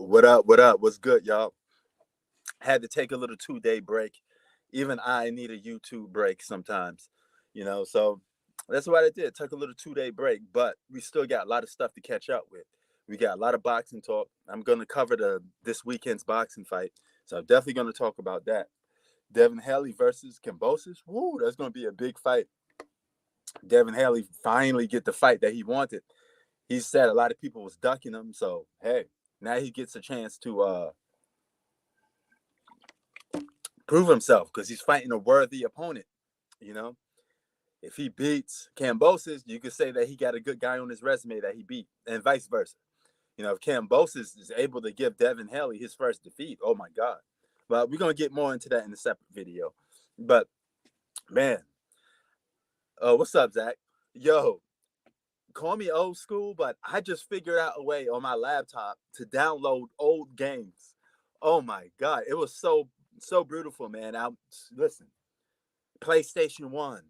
What up? What up? What's good, y'all? Had to take a little 2 day break. Even I need a YouTube break sometimes, So that's what I did. Took a little 2 day break, but we still got a lot of stuff to catch up with. We got a lot of boxing talk. I'm gonna cover the this weekend's boxing fight, so I'm definitely gonna talk about that. Devin Haley versus Kambosos. Woo, that's gonna be a big fight. Devin Haley finally get the fight that he wanted. He said a lot of people was ducking him, so hey, now he gets a chance to prove himself because he's fighting a worthy opponent. You know, if he beats Kambosos, you could say that he got a good guy on his resume that he beat, and vice versa. If Kambosos is able to give Devin Haley his first defeat, oh my God. But we're gonna get more into that in a separate video. But man, what's up, Zach? Yo, call me old school, but I just figured out a way on my laptop to download old games. Oh my God, it was so beautiful, man. Listen, PlayStation 1,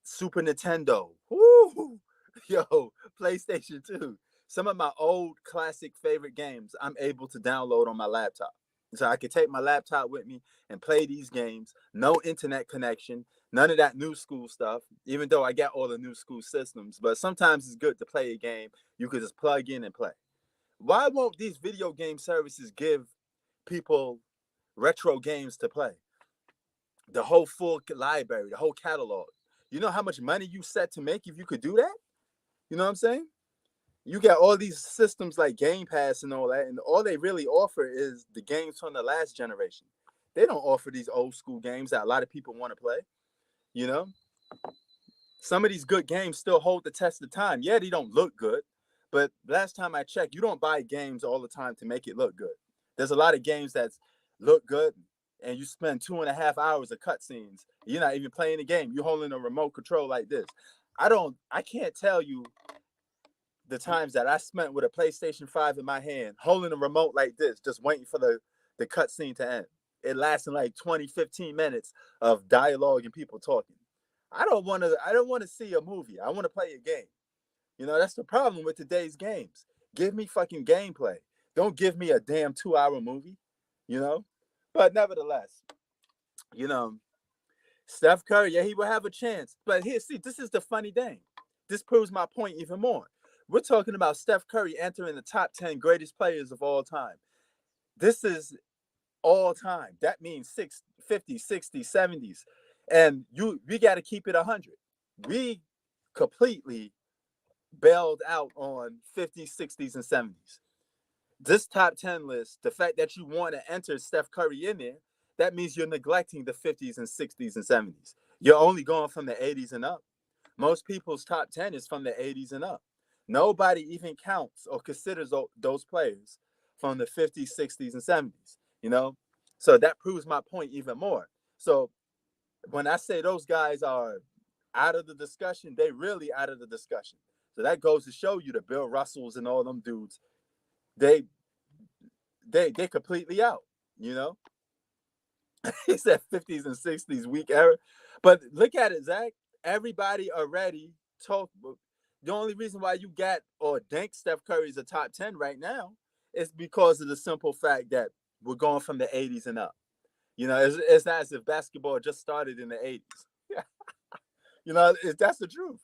Super Nintendo, woo, yo, PlayStation 2. Some of my old classic favorite games I'm able to download on my laptop. So I can take my laptop with me and play these games. No internet connection, none of that new school stuff, even though I got all the new school systems. But sometimes it's good to play a game you could just plug in and play. Why won't these video game services give people retro games to play? The whole full library, the whole catalog. You know how much money you set to make if you could do that? You know what I'm saying? You got all these systems like Game Pass and all that, and all they really offer is the games from the last generation. They don't offer these old school games that a lot of people want to play. You know, some of these good games still hold the test of time. Yeah, they don't look good, but last time I checked, you don't buy games all the time to make it look good. There's a lot of games that look good, and you spend 2.5 hours of cutscenes. You're not even playing the game. You're holding a remote control like this. I can't tell you the times that I spent with a PlayStation 5 in my hand, holding a remote like this, just waiting for the cutscene to end. It lasted like 20, 15 minutes of dialogue and people talking. I don't want to see a movie. I want to play a game. That's the problem with today's games. Give me fucking gameplay. Don't give me a damn 2 hour movie, you know? But nevertheless, you know, Steph Curry, yeah, he will have a chance. But here, see, this is the funny thing. This proves my point even more. We're talking about Steph Curry entering the top 10 greatest players of all time. This is all time. That means 50s, 60s, 70s. And we got to keep it 100. We completely bailed out on 50s, 60s, and 70s. This top 10 list, the fact that you want to enter Steph Curry in there, that means you're neglecting the 50s and 60s and 70s. You're only going from the 80s and up. Most people's top 10 is from the 80s and up. Nobody even counts or considers those players from the 50s, 60s, and 70s, So that proves my point even more. So when I say those guys are out of the discussion, they really out of the discussion. So that goes to show you the Bill Russells and all them dudes, they they completely out, you know. He said 50s and 60s weak era. But look at it, Zach. Everybody already talk. The only reason why you got or think Steph Curry's a top 10 right now is because of the simple fact that we're going from the 80s and up. It's not as if basketball just started in the 80s. That's the truth.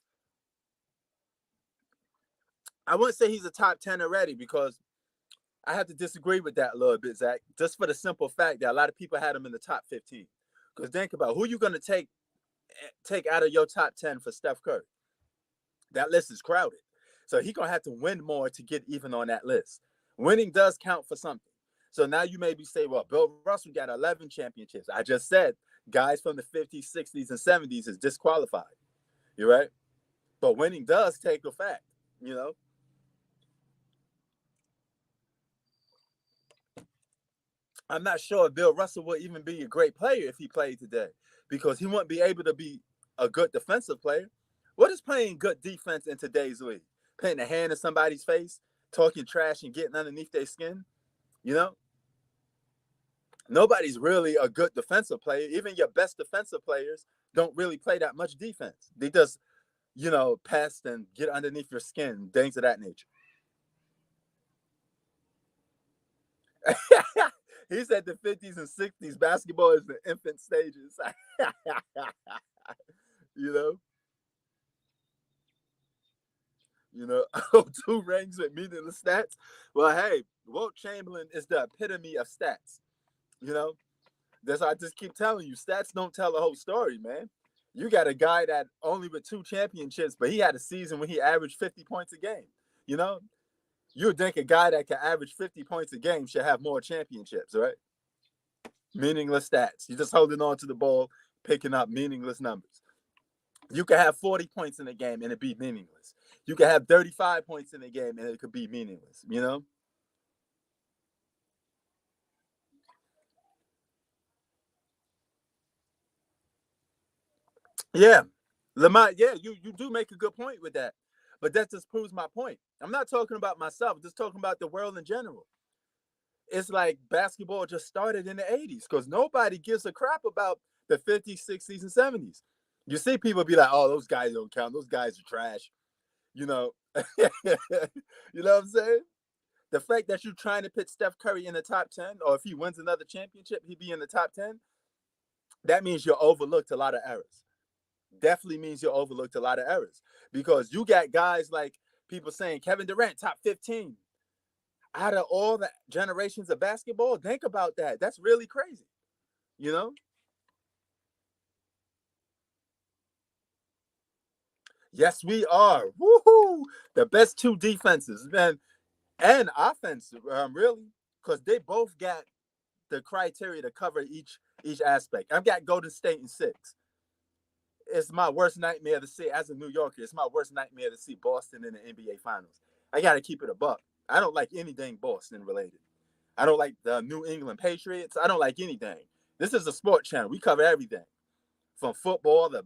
I wouldn't say he's a top 10 already because I have to disagree with that a little bit, Zach, just for the simple fact that a lot of people had him in the top 15. Because think about who you're going to take out of your top 10 for Steph Curry. That list is crowded. So he's going to have to win more to get even on that list. Winning does count for something. So now you maybe say, well, Bill Russell got 11 championships. I just said guys from the 50s, 60s, and 70s is disqualified. You're right. But winning does take a fact, I'm not sure if Bill Russell would even be a great player if he played today because he wouldn't be able to be a good defensive player. What is playing good defense in today's league? Putting a hand in somebody's face, talking trash and getting underneath their skin? Nobody's really a good defensive player. Even your best defensive players don't really play that much defense. They just, pass and get underneath your skin, things of that nature. He said the 50s and 60s basketball is the infant stages. you know, oh, 2 rings with meaningless stats. Well, hey, Wilt Chamberlain is the epitome of stats. You know, that's why I just keep telling you, stats don't tell the whole story, man. You got a guy that only with 2 championships, but he had a season when he averaged 50 points a game. You know, you would think a guy that can average 50 points a game should have more championships, right? Meaningless stats. You're just holding on to the ball, picking up meaningless numbers. You could have 40 points in a game and it be meaningless. You could have 35 points in a game and it could be meaningless, you know? Yeah. Lamont, yeah, you do make a good point with that. But that just proves my point. I'm not talking about myself, I'm just talking about the world in general. It's like basketball just started in the 80s because nobody gives a crap about the 50s, 60s, and 70s. You see people be like, oh, those guys don't count. Those guys are trash. You know, you know what I'm saying? The fact that you're trying to put Steph Curry in the top 10, or if he wins another championship, he'd be in the top 10, that means you're overlooked a lot of errors. Definitely means you're overlooked a lot of errors because you got guys like people saying Kevin Durant, top 15. Out of all the generations of basketball, think about that. That's really crazy, you know? Yes, we are. Woohoo! The best two defenses, man, and offense, really, because they both got the criteria to cover each aspect. I've got Golden State in 6. It's my worst nightmare to see as a New Yorker. It's my worst nightmare to see Boston in the NBA Finals. I got to keep it a buck. I don't like anything Boston related. I don't like the New England Patriots. I don't like anything. This is a sport channel. We cover everything from football to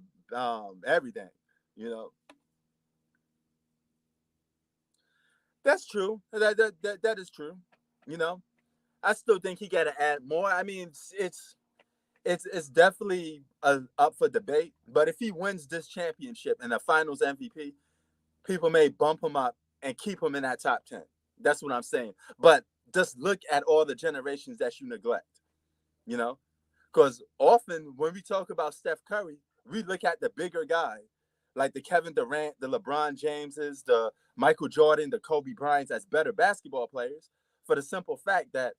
everything. You know, that's true. That is true. You know, I still think he got to add more. I mean, it's definitely up for debate. But if he wins this championship and the Finals MVP, people may bump him up and keep him in that top 10. That's what I'm saying. But just look at all the generations that you neglect. You know, because often when we talk about Steph Curry, we look at the bigger guy, like the Kevin Durant, the LeBron Jameses, the Michael Jordan, the Kobe Bryants as better basketball players for the simple fact that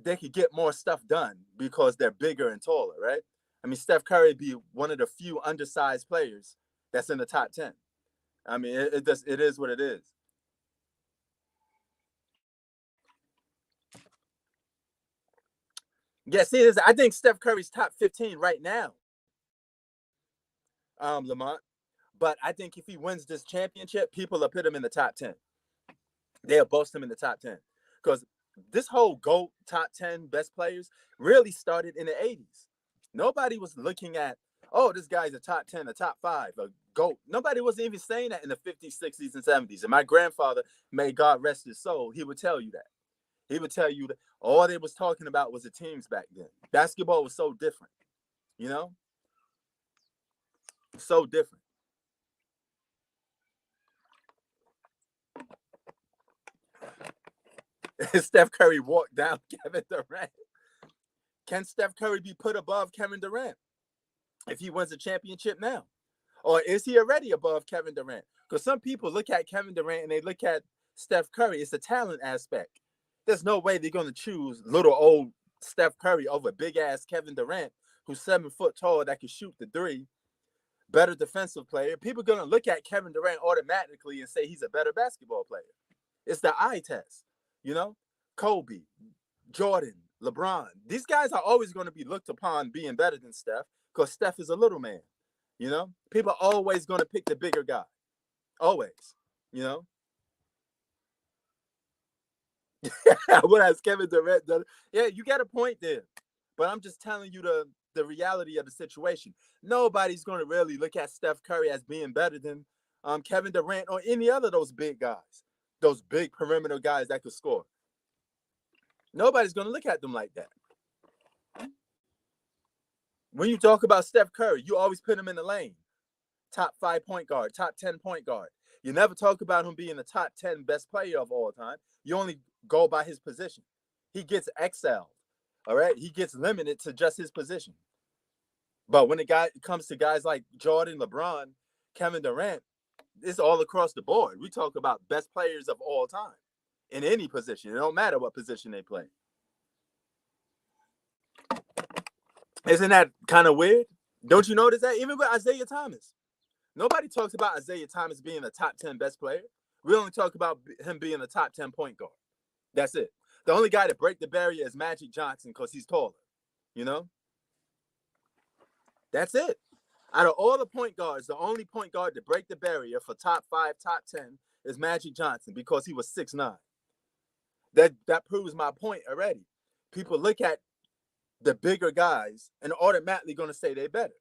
they could get more stuff done because they're bigger and taller, right? I mean, Steph Curry be one of the few undersized players that's in the top 10. I mean, it is what it is. Yeah, see, I think Steph Curry's top 15 right now, Lamont. But I think if he wins this championship, people will put him in the top 10. They'll boast him in the top 10. Because this whole GOAT top 10 best players really started in the 80s. Nobody was looking at, oh, this guy's a top 10, a top 5, a GOAT. Nobody was even saying that in the 50s, 60s, and 70s. And my grandfather, may God rest his soul, he would tell you that. He would tell you that all they was talking about was the teams back then. Basketball was so different, you know? So different. Steph Curry walked down Kevin Durant. Can Steph Curry be put above Kevin Durant if he wins a championship now? Or is he already above Kevin Durant? Because some people look at Kevin Durant and they look at Steph Curry. It's a talent aspect. There's no way they're going to choose little old Steph Curry over big ass Kevin Durant, who's 7 foot tall that can shoot the three, better defensive player. People are going to look at Kevin Durant automatically and say he's a better basketball player. It's the eye test, you know? Kobe, Jordan, LeBron. These guys are always going to be looked upon being better than Steph because Steph is a little man. You know, people are always going to pick the bigger guy. Always. You know, what has Kevin Durant done? Yeah, you got a point there, but I'm just telling you the reality of the situation. Nobody's going to really look at Steph Curry as being better than Kevin Durant or any other of those big guys, those big perimeter guys that could score. Nobody's going to look at them like that. When you talk about Steph Curry, you always put him in the lane. Top 5 point guard, top 10 point guard. You never talk about him being the top 10 best player of all time. You only go by his position. He gets excelled. All right. He gets limited to just his position. But when it comes to guys like Jordan, LeBron, Kevin Durant, it's all across the board. We talk about best players of all time in any position. It don't matter what position they play. Isn't that kind of weird? Don't you notice that? Even with Isaiah Thomas. Nobody talks about Isaiah Thomas being a top 10 best player. We only talk about him being a top 10 point guard. That's it. The only guy to break the barrier is Magic Johnson because he's taller. You know? That's it. Out of all the point guards, the only point guard to break the barrier for top 5, top 10 is Magic Johnson because he was 6'9". That proves my point already. People look at the bigger guys and automatically going to say they're better.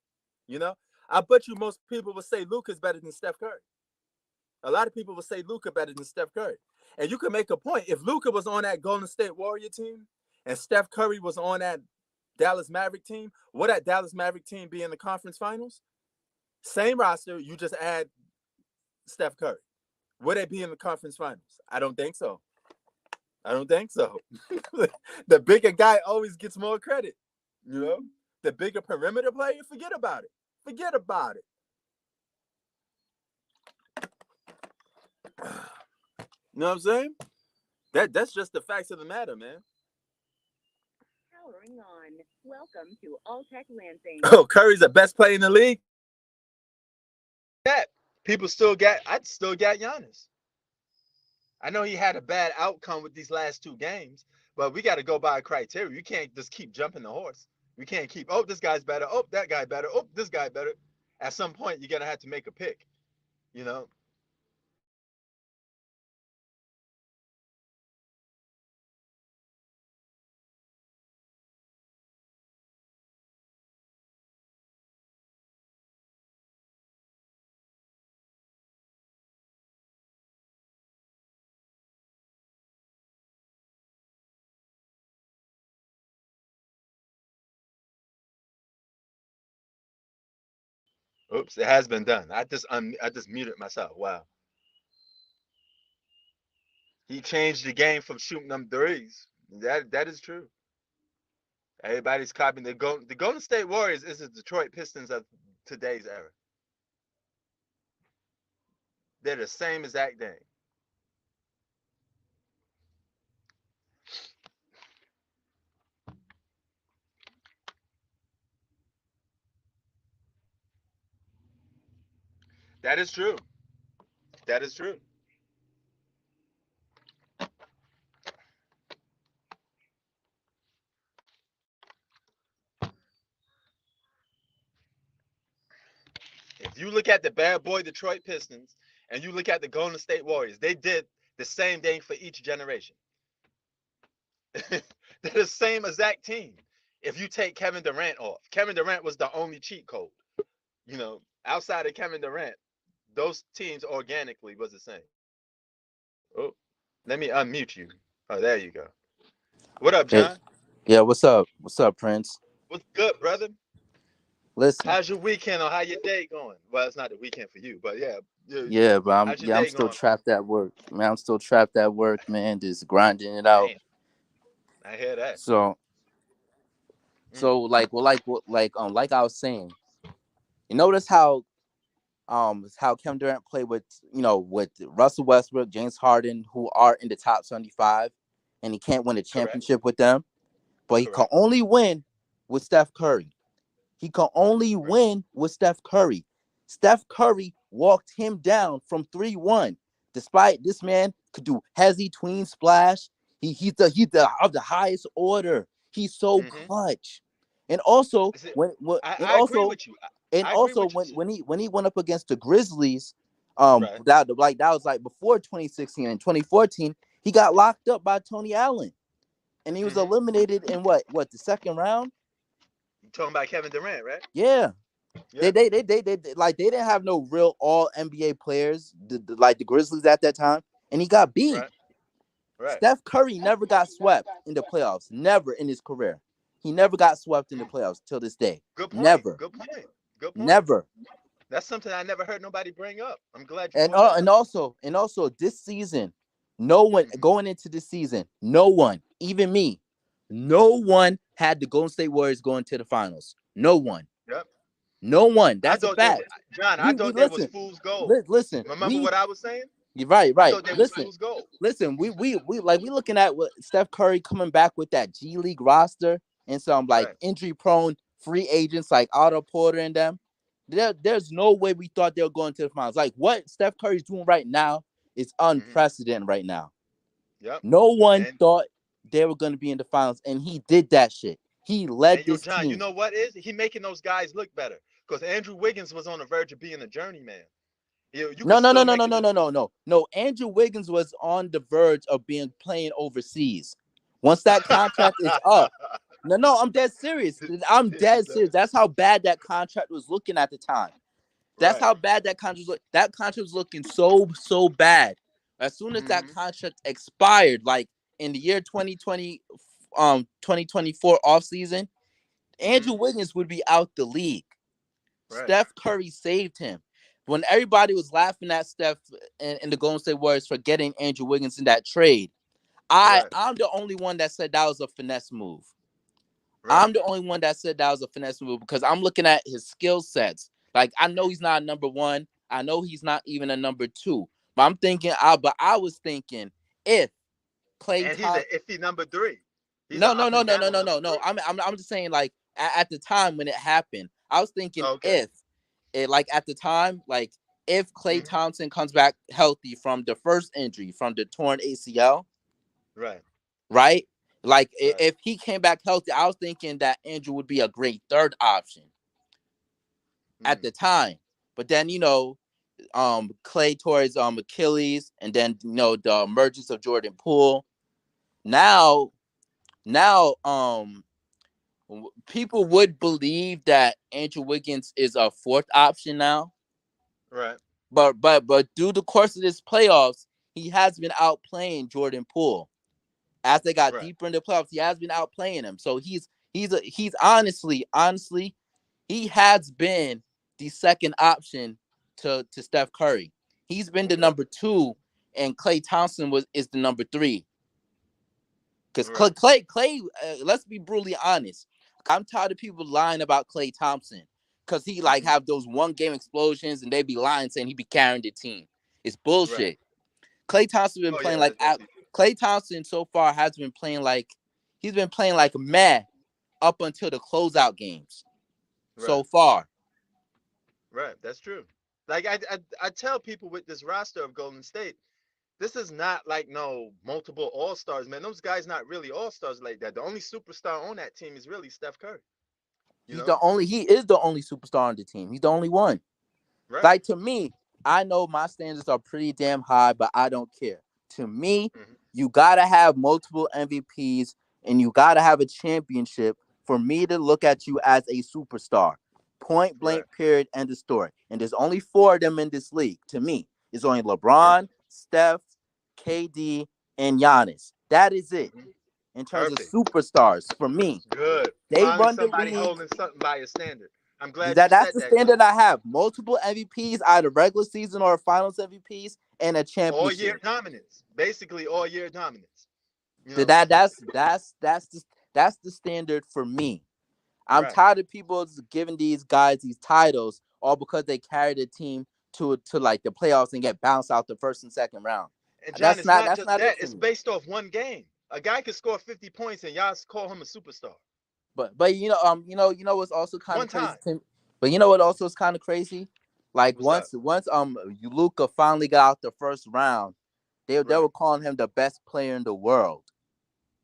You know? I bet you most people will say Luka's better than Steph Curry. A lot of people will say Luka better than Steph Curry. And you can make a point. If Luka was on that Golden State Warrior team and Steph Curry was on that Dallas Maverick team, would that Dallas Maverick team be in the conference finals? Same roster, you just add Steph Curry. Would they be in the conference finals? I don't think so. I don't think so. The bigger guy always gets more credit. You know? The bigger perimeter player, forget about it. Forget about it. You know what I'm saying? That's just the facts of the matter, man. Powering on. Welcome to Alltech Lansing. Oh, Curry's the best player in the league. That I'd still got Giannis. I know he had a bad outcome with these last 2 games, but we got to go by a criteria. You can't just keep jumping the horse. We can't keep, oh, this guy's better. Oh, that guy better. Oh, this guy better. At some point, you're going to have to make a pick, you know? Oops, it has been done. I just muted myself. Wow. He changed the game from shooting them threes. That is true. Everybody's copying the Golden State Warriors is the Detroit Pistons of today's era. They're the same exact thing. That is true. That is true. If you look at the bad boy Detroit Pistons and you look at the Golden State Warriors, they did the same thing for each generation. They're the same exact team. If you take Kevin Durant off, Kevin Durant was the only cheat code. You know, outside of Kevin Durant, those teams organically was the same. Oh, let me unmute you. Oh, there you go. What up, Hey, John? yeah, what's up? What's up, Prince? What's good, brother? Listen, How's your weekend or how your day going? Well, it's not the weekend for you, but yeah. yeah, but How's your I'm day still going? trapped at work. Man, I'm still trapped at work, man, just grinding it out. Damn, I hear that. So Mm, like I was saying, you notice how Kevin Durant played with with Russell Westbrook, James Harden, who are in the top 75, and he can't win a correct, championship with them, but he can correct. only win with Steph Curry. He can only Right. win with Steph Curry. Steph Curry walked him down from 3-1. Despite this man could do hezzy tween splash. He's the of the highest order. He's so Mm-hmm. clutch. And also Is it? when and I agree also with you. and I agree also with you when too. when he when he went up against the Grizzlies, Right. that was like before 2016 and 2014, he got locked up by Tony Allen. And he was Mm-hmm. eliminated in the second round? You talking about Kevin Durant, right? Yeah. They, Yeah. they they they they like they didn't have no real all NBA players like the Grizzlies at that time, and he got beat. Right. Right. Steph Curry never got swept in the playoffs. Never in his career. He never got swept in the playoffs till this day. Good point. Never. Good point. Good point. Never. That's something I never heard nobody bring up. I'm glad you And brought that up. also this season, no one Hmm. going into this season, no one, even me, no one had the Golden State Warriors going to the finals. No one, Yep. no one. I That's a thought they, fact. John. I We thought they was listen, fool's gold. listen. Remember what I was saying? You're right, I right. thought they was Listen, fool's gold. listen. We like we looking at what Steph Curry coming back with that G League roster and some like Right. injury prone free agents like Otto Porter and them. There's no way we thought they were going to the finals. Like what Steph Curry's doing right now is Hmm. unprecedented right now. Yep. No one And thought they were going to be in the finals, and he did that shit. He led yo, this John, you team. know what is he making those guys look better? Because Andrew Wiggins was on the verge of being a journeyman. You No, could no, no, still no, make no, it. no, no, no, no, no. Andrew Wiggins was on the verge of being playing overseas. Once that contract is up, no, I'm dead serious. I'm dead serious. That's how bad that contract was looking at the time. That's Right. how bad that contract was. That contract was looking so bad. As soon as that Hmm. contract expired, like in the year 2020, 2024 offseason, Andrew Hmm. Wiggins would be out the league. Right. Steph Curry saved him. When everybody was laughing at Steph and the Golden State Warriors for getting Andrew Wiggins in that trade, Right. I'm the only one that said that was a finesse move. Right. I'm the only one that said that was a finesse move because I'm looking at his skill sets. Like I know he's not a number one. I know he's not even a number two. But I'm thinking, but I was thinking if Clay And he's Thompson. a iffy number three. He's an No, no, up no, and no, no, down no, number no, no. three. I'm just saying like at the time when it happened, I was thinking Okay. if it like at the time like if Clay Hmm. Thompson comes back healthy from the first injury from the torn ACL, Right. right? Like Right. if he came back healthy, I was thinking that Andrew would be a great third option at Mm. the time. But then Clay tore his Achilles, and then the emergence of Jordan Poole. Now now people would believe that Andrew Wiggins is a fourth option now, Right. but through the course of this playoffs, he has been outplaying Jordan Poole. As they got Right. deeper in the playoffs, he has been outplaying him. So he's honestly, he has been the second option to Steph Curry. He's been the Okay. number two, and Klay Thompson is the number three. Because Right. Clay, let's be brutally honest. I'm tired of people lying about Klay Thompson because he like Hmm. have those one game explosions and they be lying saying he be carrying the team. It's Right. bullshit. Klay Thompson been Oh playing yeah. like That's easy. Klay Thompson so far has been playing like he's been playing like meh up until the closeout games Right. so far. Right. That's true. Like I tell people with this roster of Golden State, this is not like no multiple all stars, man. Those guys not really all stars like that. The only superstar on that team is really Steph Curry. You know. He is the only superstar on the team. He's the only one. Right. Like to me, I know my standards are pretty damn high, but I don't care. To me, Hmm. you gotta have multiple MVPs and you gotta have a championship for me to look at you as a superstar. Point Right. blank, period, end of story. And there's only four of them in this league. To me, it's only Yep. LeBron, Steph, KD, and Giannis. That is it Hmm. in terms of Perfect. superstars for me. Good. They Finally, run the somebody league. holding something by a standard. I'm glad you That's said the that because standard I have. Multiple MVPs, either regular season or finals MVPs, and a all year championship. dominance, basically all year dominance. You That know. that that's the standard for me. I'm Right. tired of people giving these guys these titles all because they carry the team to like the playoffs and get bounced out the first and second round. And John, That's it's not not that's just not that. it for It's me. based off one game. A guy could score 50 points and y'all call him a superstar. But what's also kind of One crazy time. to me. But you know what also is kind of crazy? Like What's up? once Luka finally got out the first round, they Right. were calling him the best player in the world.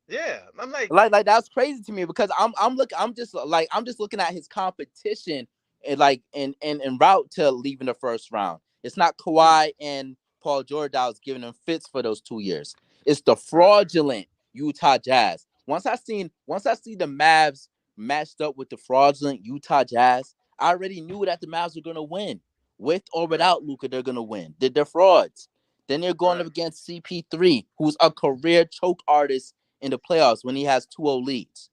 Yeah. I'm like, Like that's crazy to me because I'm just looking at his competition and like in route to leaving the first round. It's not mm, Kawhi and Paul George that was giving him fits for those 2 years. It's the right, fraudulent Utah Jazz. Once I see the Mavs matched up with the fraudulent Utah Jazz, I already knew that the Mavs were gonna win. With or right, without Luka, they're gonna win. They're frauds. Then they're going up right, against CP3, who's a career choke artist in the playoffs when he has 2-0 leads.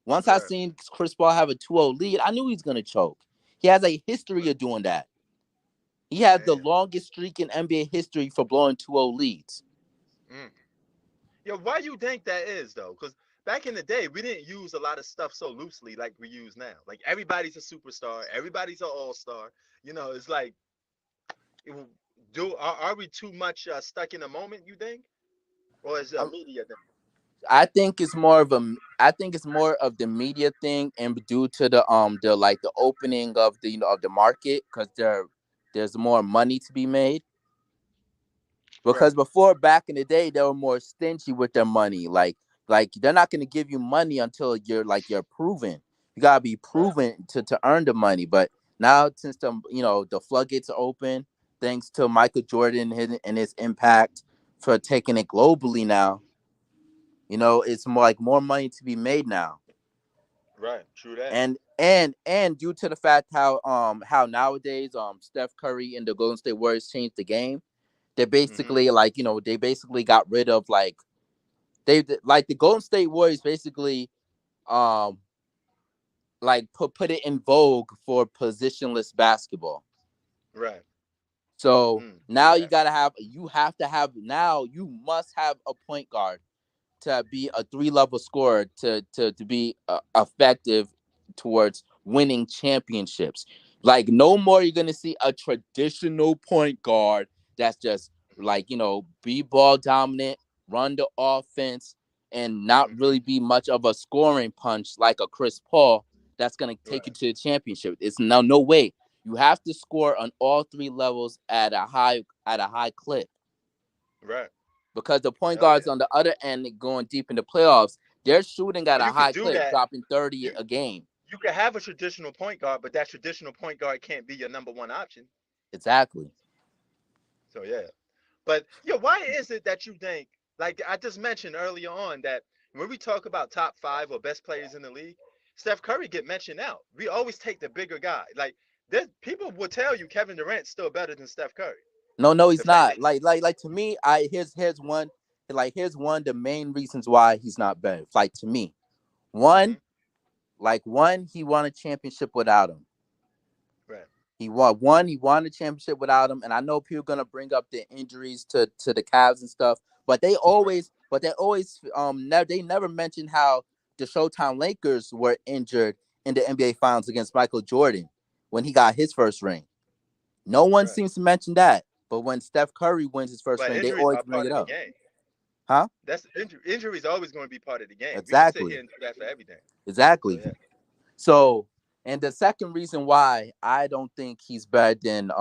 Once I right, seen Chris Paul have a 2-0 lead, I knew he's gonna choke. He has a history of doing that. He has the Damn. longest streak in NBA history for blowing 2-0 leads. Mm. Yo, why you think that is though? Because back in the day, we didn't use a lot of stuff so loosely like we use now. Like everybody's a superstar, everybody's an all-star. It's like, it, are we too much stuck in the moment? You think, or is it a Um, media thing? I think it's more of the media thing, and due to the like the opening of the of the market, because there's more money to be made. Right. Because before, back in the day, they were more stingy with their money. Like they're not going to give you money until you're proven. You gotta be Right. proven to earn the money. But now, since the floodgates are open, thanks to Michael Jordan and his impact for taking it globally now, it's more like more money to be made now. Right. True that. And due to the fact how nowadays Steph Curry and the Golden State Warriors changed the game, they Mm-hmm. basically they basically got rid of like the Golden State Warriors basically um like put it in vogue for positionless basketball. Right. So True now that. you must have a point guard to be a three-level scorer to be effective towards winning championships. Like no more you're gonna see a traditional point guard that's just like be ball dominant, run the offense, and not Mm-hmm. really be much of a scoring punch like a Chris Paul that's gonna take you Right. to the championship. It's no way. You have to score on all three levels at a high clip Right. because the point Hell guards yeah. on the other end going deep in the playoffs, they're shooting at Well, a you could high do clip, that. dropping 30 You a game. you could have a traditional point guard, but that traditional point guard can't be your number one option. Exactly. So yeah. But yeah, why is it that you think, like I just mentioned earlier on, that when we talk about top five or best players in the league, Steph Curry get mentioned out. We always take the bigger guy. Like there's people will tell you Kevin Durant's still better than Steph Curry. No, The he's fact that not. Like to me, here's one of the main reasons why he's not better. Like to me, hmm one he won a championship without him. right, He won a championship without him, and I know people are gonna bring up the injuries to the Cavs and stuff, right, but they always they never mentioned how the Showtime Lakers were injured in the NBA Finals against Michael Jordan when he got his first ring. No one right. seems to mention that, but when Steph Curry wins his first But ring, they injuries always are bring part it of the up. game. Huh? That's injuries are always going to be part of the game. We can sit Exactly. here and do that for everything. So Exactly. yeah, So, and the second reason why I don't think he's better than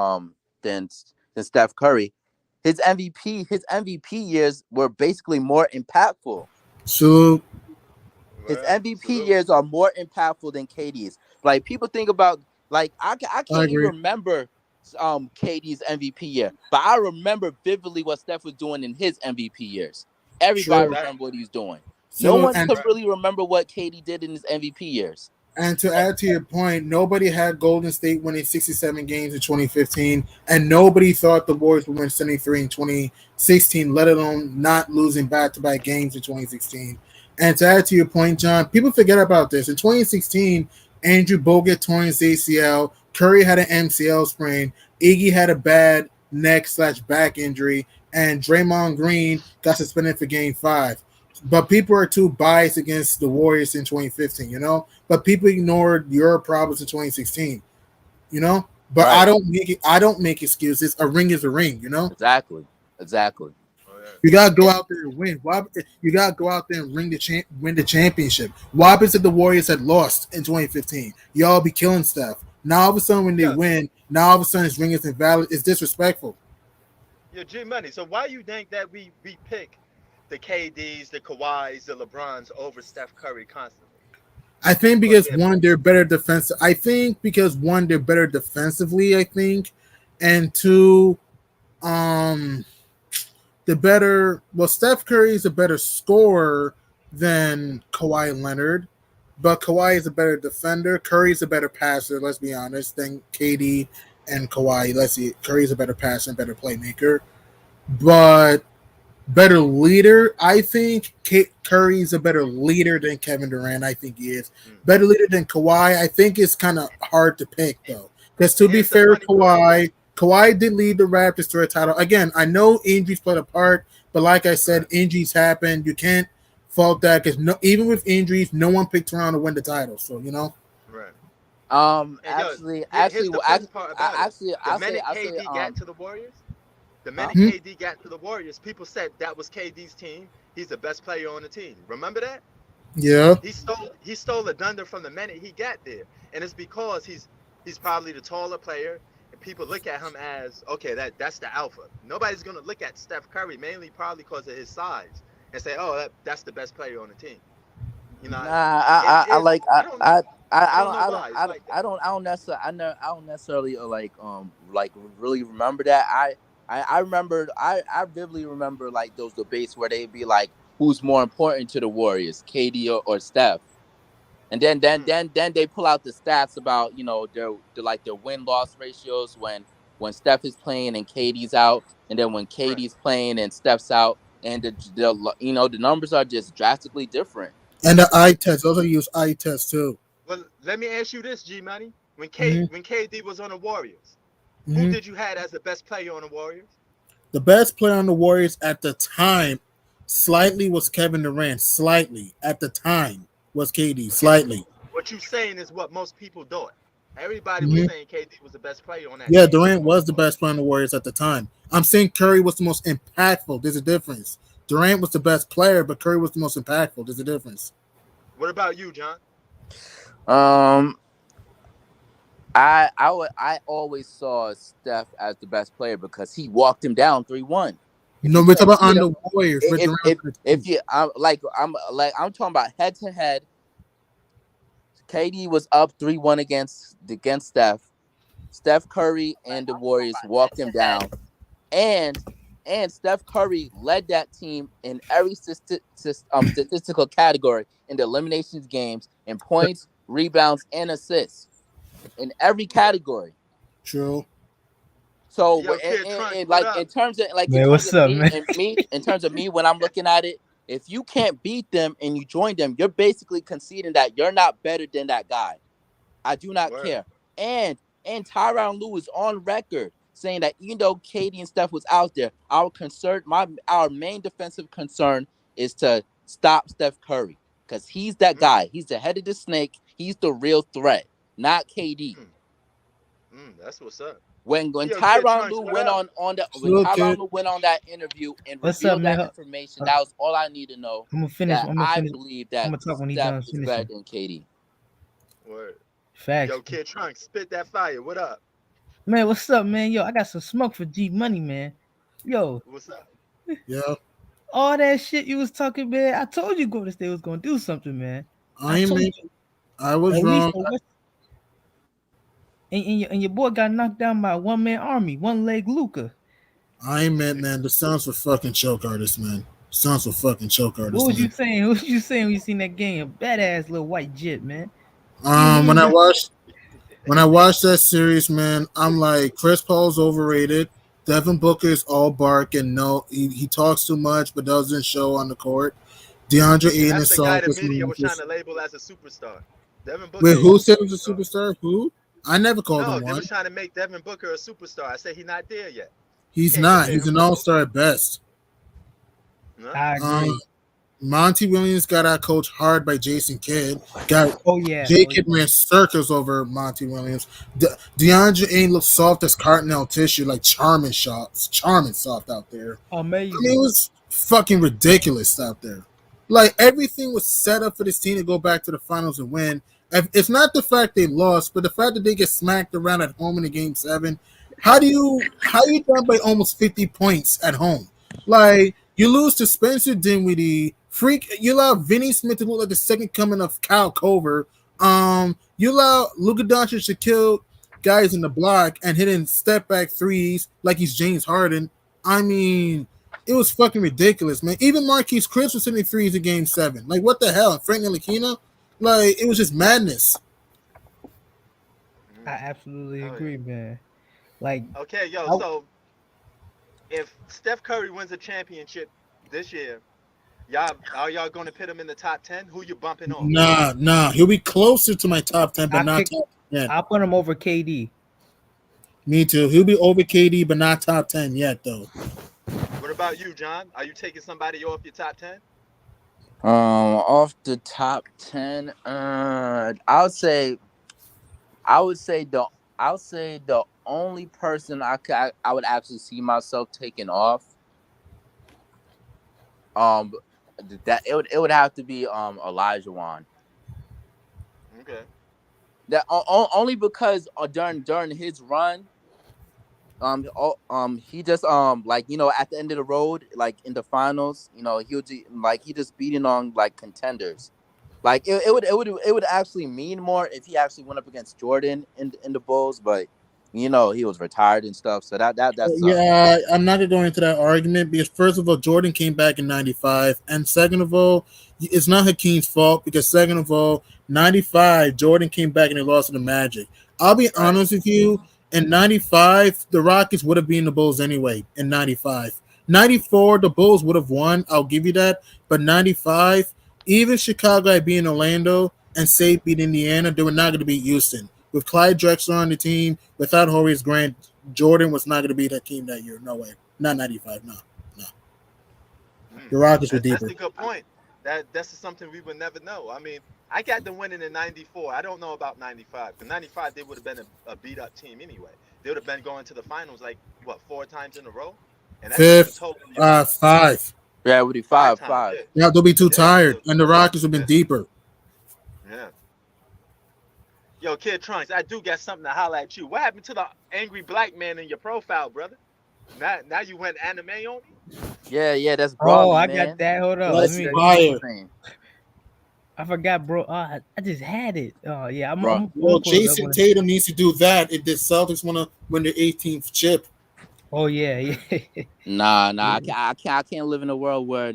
than Steph Curry, his MVP years were basically more impactful. So His right. MVP Salute. years are more impactful than KD's. Like people think about like I I can't even agree. remember KD's MVP year, but I remember vividly what Steph was doing in his MVP years. Everybody Sure. Exactly. remember what he was doing. No So one and could Right. really remember what KD did in his MVP years. And to add to your point, nobody had Golden State winning 67 games in 2015, and nobody thought the Warriors would win 73 in 2016, let alone not losing back to back games in 2016. And to add to your point, John, people forget about this. In 2016, Andrew Bogut tore his ACL, Curry had an MCL sprain, Iggy had a bad neck slash back injury, and Draymond Green got suspended for game five. But people are too biased against the Warriors in 2015, but people ignored your problems in 2016, you know. But I Right. don't make it. I don't make excuses. A ring is a ring. Exactly. Exactly. Oh yeah. You gotta go And out there and win. Why? You gotta go out there and win the championship. What happens if the Warriors had lost in 2015? Y'all be killing stuff. Now all of a sudden when they Yeah. win, now all of a sudden his ring is invalid. It's disrespectful. Yeah. G Money. So why you think that we pick the KDs, the Kawhis, the LeBrons over Steph Curry constantly I think for because their one, they're better defensive. I think because one, they're better defensively. I think, and two, um, the better. Well, Steph Curry is a better scorer than Kawhi Leonard, but Kawhi is a better defender. Curry is a better passer. Let's be honest. Than KD and Kawhi. Let's see. Curry is a better passer and better playmaker, but better leader. I think Curry's a better leader than Kevin Durant. I think he is mm, better leader than Kawhi. I think it's kind of hard to pick though. Because to be Here's the fair, funny part. Kawhi did lead the Raptors to a title. Again, I know injuries played a part, but like I said, Right, injuries happen. You can't fault that because even with injuries, no one picked Toronto to win the title. So right. And yo, Actually, here's actually, the I, funny part I about it. actually, The I'll say, minute KD got to the Warriors, the uh, minute KD got to the Warriors, people said that was KD's team. He's the best player on the team. Remember that? yeah. He stole the thunder from the minute he got there, and it's because he's probably the taller player, and people look at him as okay, that's the alpha. Nobody's gonna look at Steph Curry mainly probably because of his size and say, oh, that's the best player on the team. You know, Nah, it I is. like I don't know. I don't know I don't why it's like that. I don't necessarily I don't necessarily like really remember that. I remember I vividly remember like those debates where they'd be like, who's more important to the Warriors, KD or Steph? And Mm, then they pull out the stats about their like their win loss ratios when Steph is playing and KD's out, and then when right. KD's playing and Steph's out, and the numbers are just drastically different. And the eye Right. test. Also use eye test too. Well, let me ask you this, G Money. hmm When KD was on the Warriors, who hmm did you had as the best player on the Warriors? The best player on the Warriors at the time, slightly, was Kevin Durant. Slightly at the time was KD. And Slightly. what you saying is what most people thought. Everybody was hmm saying KD was the best player on that Yeah, team. Durant was the best player on the Warriors at the time. I'm saying Curry was the most impactful. There's a difference. Durant was the best player, but Curry was the most impactful. There's a difference. What about you, John? Um, I always saw Steph as the best player because he walked him down 3-1. If No, you we're talking can't about beat on him, the Warriors with Durant on the if team. you I'm talking about head to head. KD was up 3-1 against Steph. Steph Curry and the Warriors walked him down, and Steph Curry led that team in every statistical category in the eliminations games in points, rebounds, and assists in every Word. category. True. So, Yo, Kid Trunks, what like up? in Man, terms what's of up, me man? and me in terms of me when I'm looking at it, if you can't beat them and you join them, you're basically conceding that you're not better than that guy. I do not Word. care. And Tyronn Lue is on record saying that even though Katie and Steph was out there, our main defensive concern is to stop Steph Curry because he's that Mm, guy. He's the head of the snake. He's the real threat, not KD. mm, that's what's up. When Yo, Kid Tyronn Trunks, Lue what went up? on the when Still Tyronn kid. Lue went on that interview and What's up, revealed man? that information, that was all I need to know. I'm gonna finish. That I'm gonna I finish. believe I'm that gonna talk when he Steph done is better finishing. than KD. Word. Facts, Yo, Kid Trunks, spit that fire. What up? man. What's up, man? Yo, I got some smoke for G Money, man. Yo, What's up? Yeah. all that shit you was talking, man. I told you Golden State was gonna do something, man. I I ain't told made, you. I was At least wrong. the West, and your boy got knocked down by a one man army, one leg Luca. I ain't meant, man. The Suns were fucking choke artists, man. Suns were fucking choke What artists, was you man. saying? What was you saying when you seen that game? A badass little white jet, man. He ain't When I even. watched that series, man, I'm like, Chris Paul's overrated. Devin Booker is all bark and no, he talks too much but doesn't show on the court. DeAndre And Ayton that's is the guy soft the as media was trying Memphis. to label as a superstar. Devin Booker Wait, ain't who no said he was a superstar. superstar? Who? I never called him No, they one. was trying to make Devin Booker a superstar. I said he's not there yet. You He's can't not. compare He's him an to all Booker. star at best. No? I Uh, agree. Monty Williams got out coached hard by Jason Kidd. Got Oh yeah. Jay Oh Kidd yeah. ran circles over Monty Williams. DeAndre Ayton looked soft as cartonel tissue, like charming soft out there. I mean, it Amazing. was fucking ridiculous out there. Like everything was set up for this team to go back to the finals and win. It's not the fact they lost, but the fact that they get smacked around at home in the game 7. How you down by almost 50 points at home? Like you lose to Spencer Dinwiddie, you allow Vinny Smith to look like the second coming of Kyle Cover. You allow Luka Doncic to kill guys in the block and hitting step back threes like he's James Harden. I mean, it was fucking ridiculous, man. Even Marquise Chris was hitting threes in game 7. Like, what the hell? Frank Ntilikina? Like, it was just madness. I Mm, absolutely hell yeah. agree, man. Like, Okay, yo, I, so if Steph Curry wins a championship this year, y'all gonna put him in the top 10? Who you bumping off? Nah. He'll be closer to my top 10, but I not pick. top 10. I put him over KD. Me too. He'll be over KD, but not top 10 yet, though. What about you, John? Are you taking somebody off your top 10? Off the top 10, I would say the only person I would actually see myself taking off, um, that it would have to be Elijah Wan. Okay. Only because during his run, he just like at the end of the road, like in the finals, he just beating on like contenders. Like it would actually mean more if he actually went up against Jordan in the Bulls, but he was retired and stuff, so that sucks. Yeah, I'm not gonna go into that argument because first of all, Jordan came back in '95, and second of all, it's not Hakeem's fault because second of all, '95 Jordan came back and they lost to the Magic. I'll be Right. honest with you, in '95 the Rockets would have been the Bulls anyway. In '95, '94 the Bulls would have won. I'll give you that, but '95 even Chicago had being Orlando and say beat Indiana, they were not going to beat Houston. With Clyde Drexler on the team, without Horace Grant, Jordan was not going to be that team that year. No way. Not 95. No. No. Mm. The Rockets were That's deeper. a good point. That's something we would never know. I mean, I got them winning in '94. I don't know about '95. Because '95 they would have been a beat up team anyway. They would have been going to the finals like what 4 times in a row, and that team was Fifth, totally abysmal. five. Yeah, it would be Five five times, five. yeah, Yeah, they'll be too yeah. tired. So And the Rockets have been yeah, deeper. yeah. Yo, Kid Trunks, I do got something to holler at you. What happened to the angry black man in your profile, brother? Now you went anime on me? Yeah, that's Oh, Brawly, I got man. that. Hold on. Let That's me. That's fire. insane, I forgot, bro. I just had it. Oh yeah, I'm bro. I'm, I'm Well, gonna pull it up Jason when. Tatum needs to do that if the Celtics want to win their 18th chip. Oh yeah, yeah. Mm. Nah, I can't live in a world where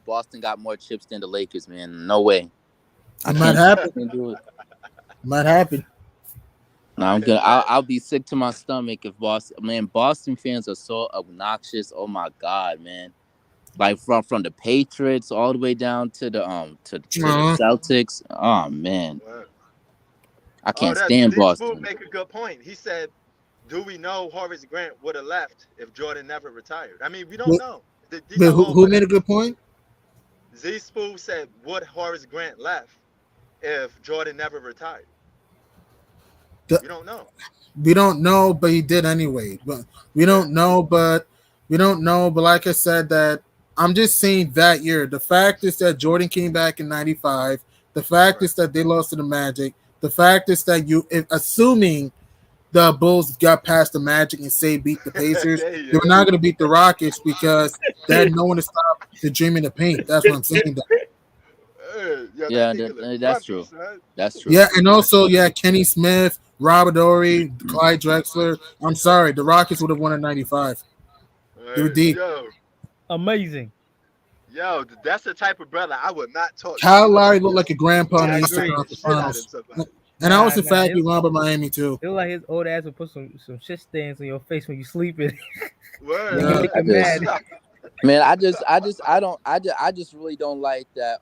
Boston got more chips than the Lakers, man. No way. I It might can't happen. do it. It might happen. No, I'm I good. bet. I'll be sick to my stomach if Boston fans are so obnoxious. Oh my god, man. Like from the Patriots all the way down to the Uh, Celtics. Oh man, Word. I Oh, can't that stand Z Smooth Boston. make a good point. He said, "Do we know Horace Grant would have left if Jordan never retired?" I mean, we don't but, know. These but are all who what made a ifs. good point? Z Smooth said, "Would Horace Grant left if Jordan never retired?" The, We don't know. we don't know, but he did anyway. But we Yeah. don't know, but we don't know. But like I said, that I'm just saying that year. The fact is that Jordan came back in '95. The fact Right. is that they lost to the Magic. The fact is that assuming the Bulls got past the Magic and say beat the Pacers, There he they were is. not going to beat the Rockets because they had no one to stop the dream in the paint. That's what I'm saying. Hey, yo, that Yeah, nigga look that's grumpy, true. son. That's true. Yeah, and also Kenny Smith, Robert Ory, Clyde Drexler. I'm sorry, the Rockets would have won in '95. They were deep. Amazing. That's the type of brother I would not talk to Kyle in the Lowry looked like NBA. a grandpa in I the Eastern agree. Smacking the Conference shit out of Finals. somebody. And I was Nah, in nah. fact wrong by Miami too. It look like his old ass would put some shit stains on your face when you sleeping. Word, Yeah. Make I him word. just mad. Man, I just really don't like that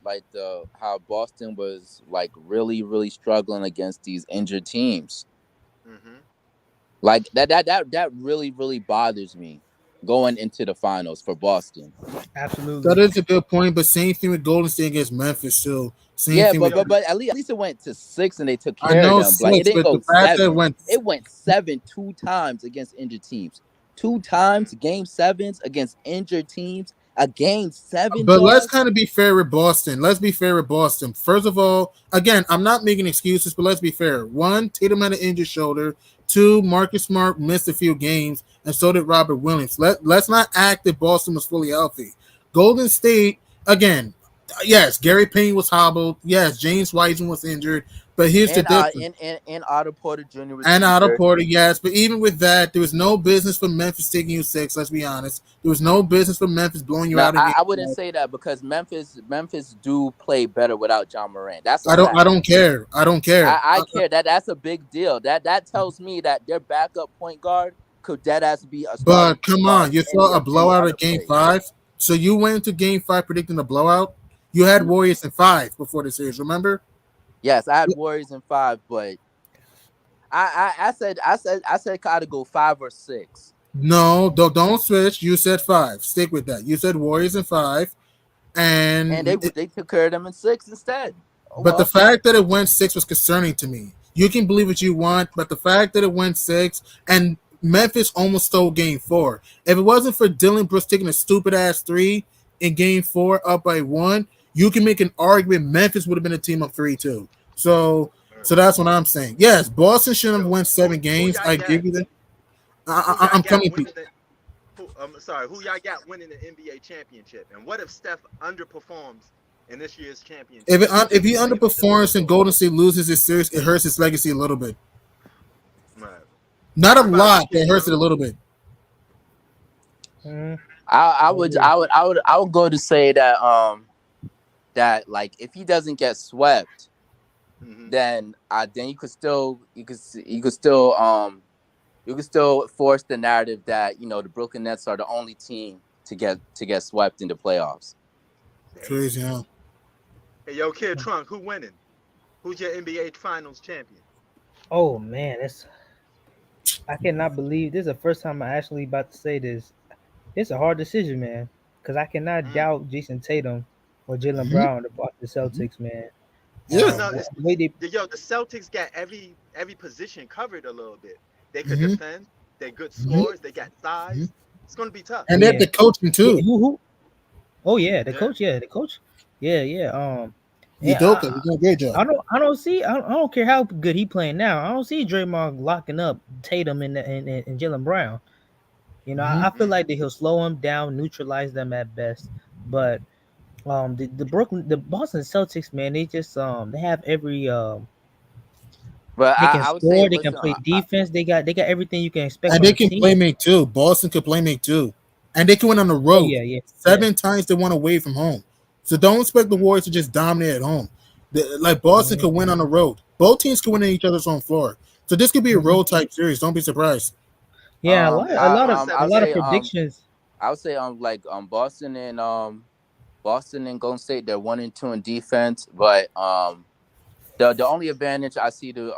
like the how Boston was like really struggling against these injured teams. Hmm. Like that really bothers me going into the finals for Boston. That Absolutely. is a good point, but same thing with Golden State against Memphis too. Same Yeah, thing but with Yo, but but at least it went to 6 and they took I care of know them. Like it six, didn't but the go fact that it 7. went It went 7 2 times against injured teams. Two mm, times game sevens against injured teams. A game seven, but let's dog. kind of be fair with Boston. Let's be fair with Boston. First of all, again, I'm not making excuses, but let's be fair. One, Tatum had an injured shoulder. Two, Marcus Smart missed a few games, and so did Robert Williams. Let's not act that Boston was fully healthy. Golden State, again, yes, Gary Payne was hobbled. Yes, James Wiseman was injured. But here's the And difference. Otto Porter Jr. was And out of injured. Porter, yes. But even with that, there was no business for Memphis taking you six. Let's be honest. There was no business for Memphis blowing you No, out in I, game I wouldn't five. say that because Memphis do play better without John Moran. That's a I fact. don't care. I don't care. I care that's a big deal. That tells me that their backup point guard could dead ass be a starting But point come guard on, you any saw a of any blowout other at game place. five. So you went into game five predicting a blowout. You had N- Warriors in five before the series, remember? Yes, I had Warriors in 5, but I said gotta go 5 or 6. No, don't switch. You said 5. Stick with that. You said Warriors in 5, And and they took care of them in 6 instead. Oh but the well. fact that it went 6 was concerning to me. You can believe what you want, but the fact that it went 6 and Memphis almost stole Game 4. If it wasn't for Dylan Brooks taking a stupid ass 3 in Game 4 up by 1, you can make an argument Memphis would have been a team up 3-2. So that's what I'm saying. Yes, Boston shouldn't have Yo, won 7 games. y'all I got? give you that. Who y'all I'm got coming to you. winning the? Who, I'm sorry. Who y'all got winning the NBA championship? And what if Steph underperforms in this year's championship? Who you If think he is winning with the underperforms Lakers? and Golden State loses his series, it hurts his legacy a little bit. Right. Not a What about you, lot, but it Kid hurts Trump? it a little bit. Mm, I I would agree. I would go to say that that like if he doesn't get swept, Hmm. then you could still force the narrative that the Brooklyn Nets are the only team to get swept in the playoffs. Damn. Crazy, huh? Hey, yo, Kid Trump, who winning? Who's your NBA Finals champion? Oh man, I cannot believe this is the first time I actually about to say this. It's a hard decision, man, because I cannot Mm. doubt Jason Tatum or Jalen Hmm. Brown to block the Celtics, man. Well, Yeah. no, The it's way they, the Celtics got every position covered a little bit. They could Hmm. defend. They're good Hmm. scorers. They got Hmm. size. It's gonna be tough. And they have yeah, the coaching yeah. too. Who? Oh yeah, Yeah. the coach. Yeah, yeah. Yeah. Udoka, he's doing a great job. I don't care how good he playing now. I don't see Draymond locking up Tatum and Jalen Brown. Hmm. I feel Mm. like that he'll slow them down, neutralize them at best. But the Boston Celtics, man, they just they have every But they can I would say, score, they can listen, play defense. They got everything you can expect And from they a can team. play make too. Boston can play make too. And they can win on the Oh road. yeah, yeah, yeah. 7 times they won away from home. So don't expect the Mm. Warriors to just dominate at home. Like Boston Mhm, could win on the road. Both teams can win in each other's home floor. So this could be a mhm. road type series. Don't be surprised. Yeah, Yeah, a it's lot going of I a would lot of say 7-6. predictions. like Boston and Golden State, they're 1 and 2 in defense, but the only advantage I see the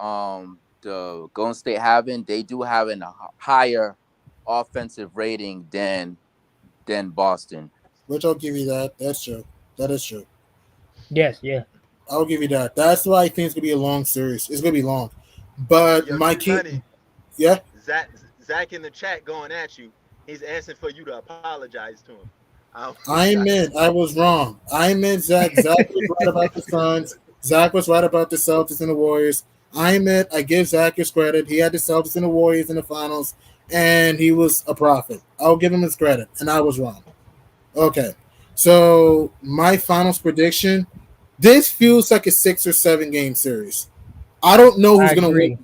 Golden State having, they do have a higher offensive rating than Boston. Which I'll give you that. That's true. That is true. Yes, yeah. I'll give you that. That's why I think it's gonna be a long series. It's gonna be long. Hey, But yo, my G key, Money, yeah, Zach in the chat going at you. He's asking for you to apologize to him. I don't know I if y'all admit see I was wrong. I admit Zach. Zach was right about the Suns. Zach was right about the Celtics and the Warriors. I admit I give Zach his credit. He had the Celtics and the Warriors in the finals, and he was a prophet. I'll give him his credit, and I was wrong. Okay, so my finals prediction: this feels like a 6 or 7 game series. I don't know I who's gonna win. agree.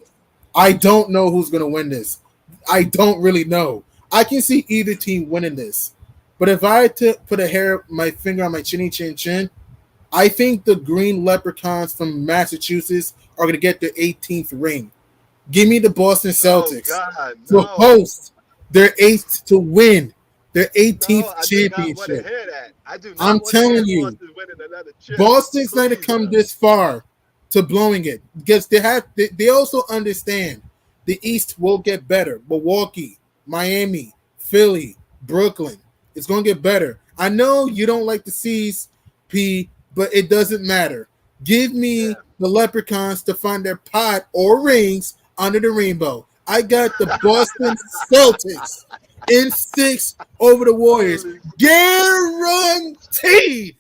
I don't know who's gonna win this. I don't really know. I can see either team winning this, but if I had to put my finger on my chinny chin chin, I think the Green Leprechauns from Massachusetts are gonna get their 18th ring. Give me the Boston Oh Celtics God, to no. host their 8th to win their No, 18th I do not want to championship. hear that. I do I'm not want to hear telling you, Boston winning another chip. Boston's not to Please, come this far to blowing it because they also understand the East will get better. Milwaukee, Miami, Philly, Brooklyn. It's gonna get better. I know you don't like the C's, P, but it doesn't matter. Give me yeah. the Leprechauns to find their pot or rings under the rainbow. I got the Boston Celtics in 6 over the Warriors. Holy. Guaranteed.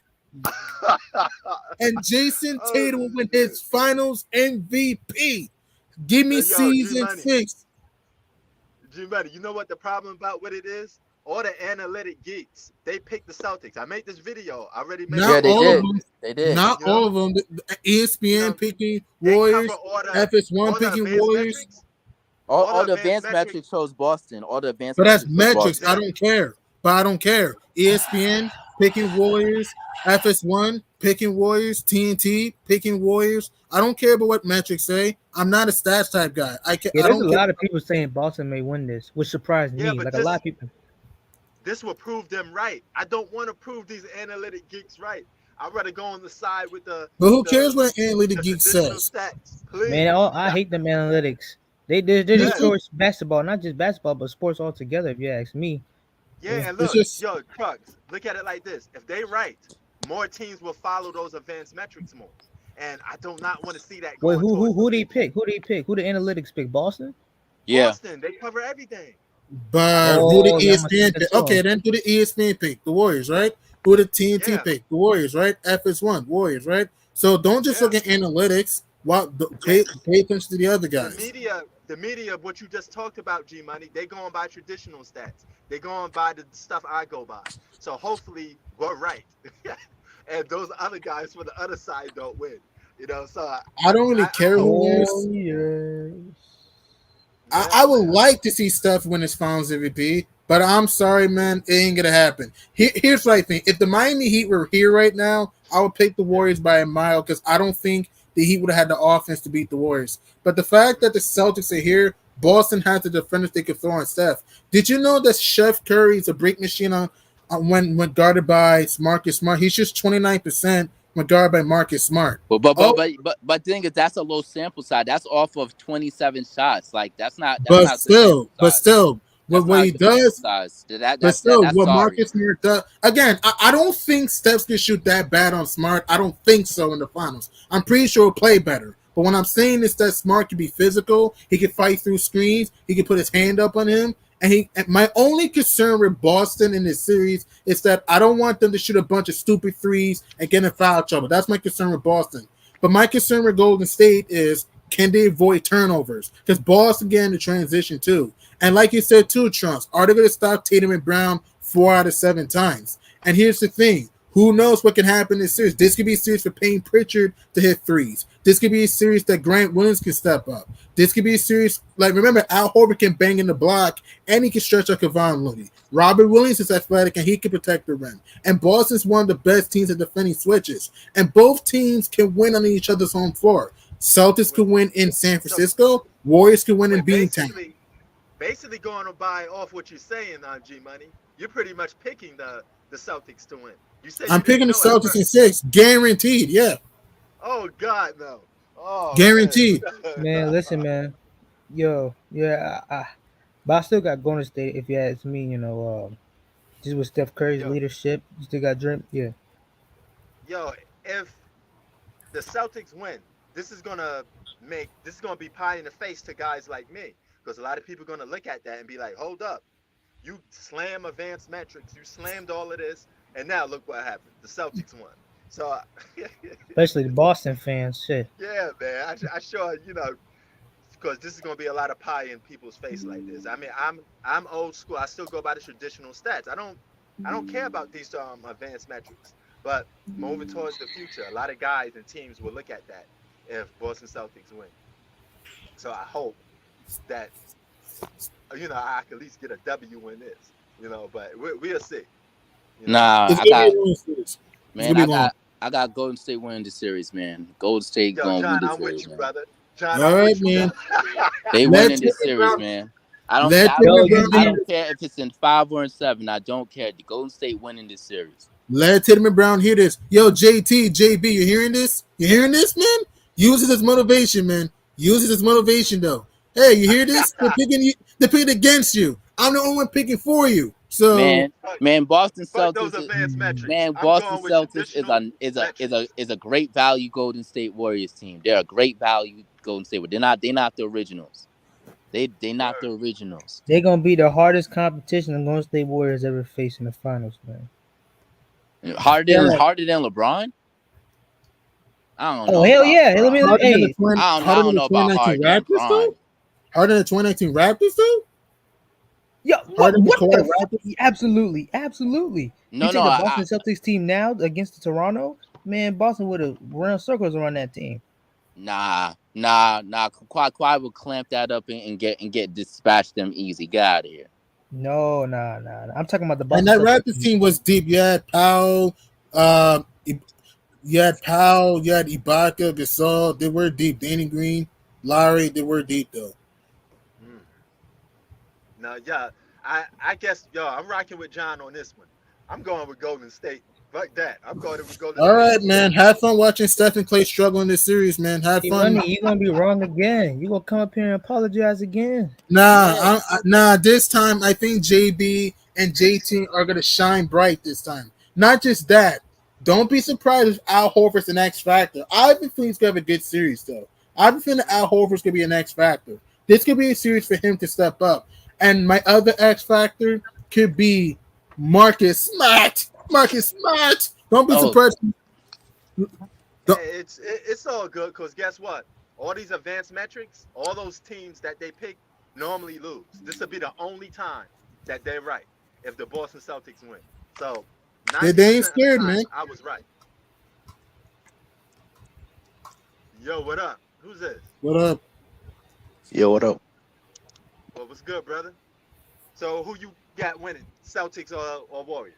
And Jason Tatum will Holy win shit. his finals MVP. Give me Hey, yo, season 6. G Money, you know what the problem about what it is? All the analytic geeks, they picked the Celtics. I made this video. I already made a Not Yeah, they video all of did. on them. it. They did. Not You all know, of them. The you ESPN know, picking they cover Warriors. FS1 all the picking advanced Warriors. metrics, All, all the all the advanced advanced metrics. metrics shows Boston. All the advanced But that's metrics shows metrics. Boston. I Yeah, don't care. But I don't care. ESPN picking Warriors. FS1 picking Warriors. TNT picking Warriors. I don't care about what metrics say. I'm not a stats type guy. Yeah, I there's a don't care. lot of people saying Boston may win this, which surprised yeah, me. but Like a lot of people. this will prove them right. I don't want to prove these analytic geeks right. I'd rather go on the side with But who cares the what Analytic the Geek traditional says? stats. Man, Please. I hate them analytics. They Yeah, destroy basketball, not just basketball, but sports altogether. If you ask me, yeah, and It's look, just yo, Trucks, look at it like this. If they right, more teams will follow those advanced metrics more. And I do not want to see that wait, going towards the who they future. pick? Who they pick? Who the analytics pick? Boston? Yeah. Boston, they cover everything. I but mean, who the Oh, y'all must have ESPN been pick? soft. Okay, then who the ESPN pick? The Warriors, right? Who the TNT yeah, pick? The Warriors, right? FS1, Warriors, right? So don't just yeah. look at analytics. And Pay attention to the other the guys. media, the media of what you just talked about, G Money, they going by traditional stats. They going by the stuff I go by. So hopefully we're right. And those other guys for the other side don't win. So I don't really I care hope, who wins. Warriors. I yeah, would man. like to see Steph win his Finals MVP, but I'm sorry, man, it ain't gonna happen. Here's what I think: if the Miami Heat were here right now, I would pick the Yeah. Warriors by a mile because I don't think the Heat would have had the offense to beat the Warriors. But the fact that the Celtics are here, Boston has the defenders they could throw on Steph. Did you know that Chef Curry is a break machine when guarded by Marcus Smart? He shoots 29% when guarded by Marcus Smart. But but but Oh, but but but the thing is, that's a low sample size. That's off of 27 shots. Like that's but not a good sample still, but size. still, That's what not a he good sample does. size. That But that's that still, that's what sorry. Marcus Smart does again, I don't think Steph's can shoot that bad on Smart. I don't think so in the finals. I'm pretty sure he'll play better. But what I'm saying is that Smart can be physical. He can fight through screens. He can put his hand up on him. And my only concern with Boston in this series is that I don't want them to shoot a bunch of stupid threes and get in foul trouble. That's my concern with Boston. But my concern with Golden State is can they avoid turnovers? Because Boston get into transition too. And like you said too, Trunks, are they going to stop Tatum and Brown 4 out of 7 times? And here's the thing. Who knows what can happen in this series? This could be a series for Payne Pritchard to hit threes. This could be a series that Grant Williams can step up. This could be a series, like, remember, Al Horford can bang in the block and he can stretch like Kevon Looney. Robert Williams is athletic and he can protect the rim. And Boston's one of the best teams at defending switches. And both teams can win on each other's home floor. Celtics Wait, could win in San so Francisco. Warriors could win in wait, Beantown. basically going to buy off what you're saying on G Money, you're pretty much picking the Celtics to win. You said I'm you didn't picking the know at Celtics in first. 6, guaranteed. Yeah, Oh God, no. Oh man. guaranteed. Man, listen, man. Yo, yeah, but I still got Golden State. If you ask me, just with Steph Curry's yo, leadership, you still got Dream. Yeah, yo, if the Celtics win, this is gonna be pie in the face to guys like me. Because a lot of people are gonna look at that and be like, hold up, you slam advanced metrics, you slammed all of this, and now look what happened. The Celtics won. So especially the Boston fans. Shit. yeah, man, I sure because this is gonna be a lot of pie in people's face like this. I mean, I'm old school. I still go by the traditional stats. I don't care about these advanced metrics. But moving towards the future, a lot of guys and teams will look at that if Boston Celtics win. So I hope that I can at least get a W in this. But we'll see. You know. Nah, It's I gonna be got a long series. It's man. gonna be I long. got I got Golden State winning the series, man. Golden State Yo, gonna win John, the I'm with series, you, man. brother. John, All I'm right, with you, man. brother. They Let winning the Tatum series, Brown. man. I don't Let I Yo, don't Tatum care. you Brown. I think? don't care if it's in 5 or in 7. I don't care. The Golden State winning this series. Let Tatum and Brown hear this. Yo, JT, JB, you hearing this? You hearing this, man? Use it as motivation, man. Use it as motivation, though. Hey, you hear this? They're picking you. They're picking against you. I'm the only one picking for you. So Man, man, Boston Fuck those Celtics is advanced metrics. man, I'm Boston going with Celtics is traditional metrics. a great value Golden State Warriors team. They're a great value Golden State. They're not the originals. They not the Word. originals. They're gonna be the hardest competition the Golden State Warriors ever faced in the finals, man. Yeah. Harder than LeBron. I don't Oh know hell about yeah! Let me. LeBron. harder than the Hey, I harder don't than the know about 2019 harder than Raptors, LeBron. though. Harder than the 2019 Raptors, though. yo, Harder than the what the Kawhi fuck? Raptors. Absolutely, absolutely. You No, no, take the Boston Celtics team now against the Toronto, man. Boston would have run circles around that team. nah. Kawhi will clamp that up and get dispatch them easy. Get out of here. No, nah. I'm talking about the And Boston that Celtics Raptors team. team was deep. You had Powell, you had Powell, you had Ibaka, Gasol. They were deep. Danny Green, Lowry. They were deep though. Mm. No, yeah. I guess, yo, I'm rocking with John on this one. I'm going with Golden State Fuck that. I'm going to Golden All State. right, man. Have fun watching Steph and Clay struggle in this series, man. Have See, fun. money, you gonna be wrong again. You gonna come up here and apologize again. Nah, Yeah. nah. This time, I think JB and JT are gonna shine bright this time. Not just that. Don't be surprised if Al Horford's an X factor. I have a feeling he's gonna have a good series, though. I have a feeling Al Horford's gonna be an X factor. This could be a series for him to step up. And my other X factor could be Marcus Smart. Marcus Smart. Don't be Oh, surprised. Don't- Hey, it's all good because guess what? All these advanced metrics, all those teams that they pick normally lose. This will be the only time that they're right if the Boston Celtics win. So They 90% ain't of the scared, time, man. I was right. Yo, what up? Who's this? What up? Yo, what up? Well, what's good, brother? So who you got winning? Celtics or Warriors?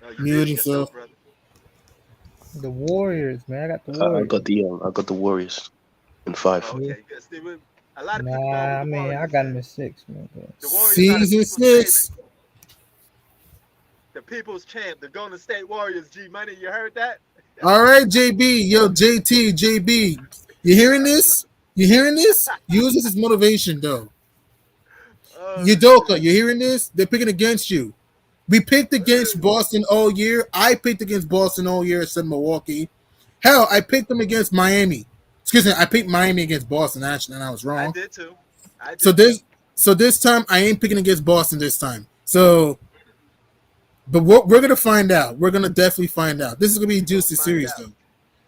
Oh, you Mute muted yourself. brother. The Warriors, man. I got the I Warriors. I got the Warriors in 5. Oh, okay. Yes, a lot of people going Nah, I with the mean, I Warriors. got them at 6, man. The Warriors are the Season people's 6. favorite. The people's champ, the Golden State Warriors. G Money, you heard that? All right, JB. Yo, JT, JB. You hearing this? You hearing this? Use this as motivation, though. Oh, Udoka, you hearing this? They're picking against you. We picked against shit. Boston all year. I picked against Boston all year, said Milwaukee. Hell, I picked them against Miami. Excuse me, I picked Miami against Boston, actually, and I was I wrong. did too. I did So too. this time I ain't picking against Boston this time. So, but we're gonna find out. We're gonna definitely find out. This is gonna be a We gonna juicy find series, out. though.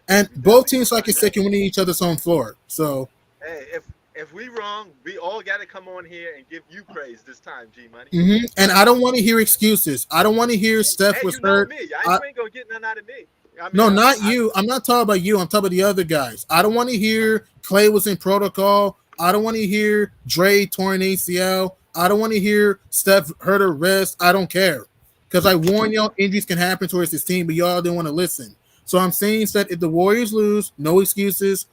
And We both definitely teams, gonna like I find said, out. can win each other's home floor. So, Hey, if we wrong, we all got to come on here and give you praise this time, G Money. and I don't want to hear excuses. I don't want to hear Steph Hey, was you know hurt. me. I, You ain't gonna get none out of me. I mean, No, not you. I'm not talking about you. I'm talking about the other guys. I don't want to hear Clay was in protocol. I don't want to hear Dre torn ACL. I don't want to hear Steph hurt her wrist. I don't care. Because I warn y'all, injuries can happen towards this team, but y'all didn't want to listen. So I'm saying that if the Warriors lose, no excuses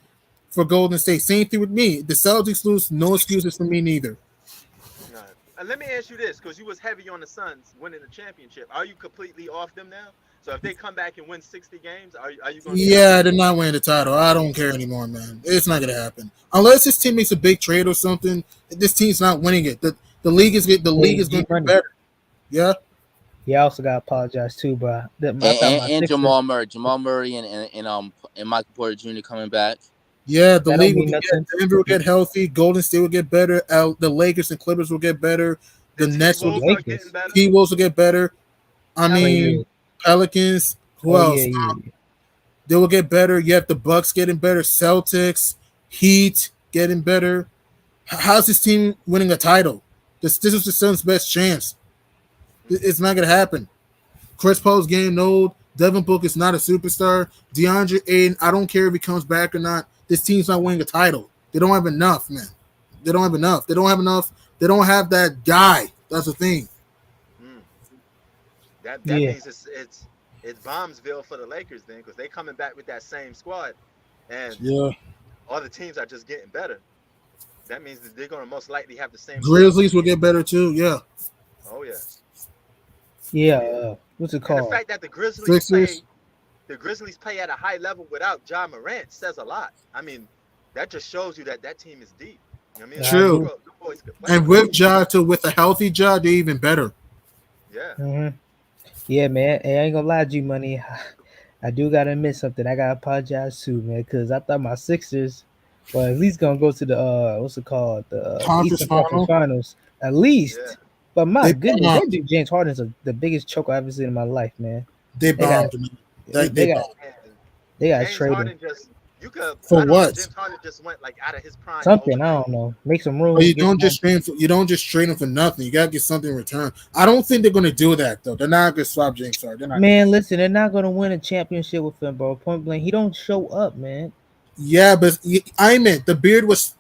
for Golden State. Same thing with me. The Celtics lose, no excuses for me neither. no. Let me ask you this, because you was heavy on the Suns winning the championship. Are you completely off them now? So if they come back and win 60 games, are you gonna be Yeah, they're not winning the title. I don't care anymore, man. It's not gonna happen unless this team makes a big trade or something. This team's not winning it. The league is the league Hey, is going G to be Money. better. Yeah, Yeah, I also got to apologize, too, bro. I and, thought and, my and Sixers, Jamal Murray, and Michael Porter Jr. coming back. yeah. The that don't league will mean get nothing. Denver will get healthy. Golden State will get better. The Lakers and Clippers will get better. the The T Nets will Wolves get. are getting Lakers. better? T Wolves will get better. I Oh, Pelicans, yeah. mean, Pelicans. Who Oh, yeah, else? yeah. They will get better. You have the Bucks getting better. Celtics, Heat getting better. How's this team winning a title? This is the Suns' best chance. It's not gonna happen. Chris Paul's getting old. Devin Book is not a superstar. DeAndre Ayton, I don't care if he comes back or not. This team's not winning a title. They don't have enough, man. They don't have enough. They don't have enough. They don't have that guy. That's the thing. mm, that Yeah. means it's Bombsville for the Lakers then, because they coming back with that same squad, and Yeah. all the teams are just getting better. That means that they're gonna most likely have the same squad Grizzlies next will year. get better too. Yeah. Oh yeah. Yeah, Yeah. what's it And the called? fact that Sixers. the Grizzlies play at a high level without John Morant says a lot. I mean, that just shows you that team is deep. You know what I mean? Yeah, I True. agree. The boys could play And with Ja too, with a healthy Ja, they're even better. yeah. Mm-hmm. Yeah, man. Hey, I ain't gonna lie, G Money. I do gotta admit something. I gotta apologize too, man, because I thought my Sixers were at least gonna go to the what's it called, the Conference Eastern Conference final. Finals, at least. Yeah. But my They goodness, bombed. that dude James Harden's the biggest choke I've ever seen in my life, man. They They got bombed. they, They got bombed. And they got James traded Harden just you could For I don't know, what? James Harden just went like out of his prime something. I overnight. don't know. Make some room. But you Get don't some, just trade him for nothing. You gotta get something in return. I don't think they're gonna do that though. They're not gonna swap James Harden. They're not. man, listen, they're not gonna win a championship with him, bro. Point blank, he don't show up, man. Yeah, but I meant the beard was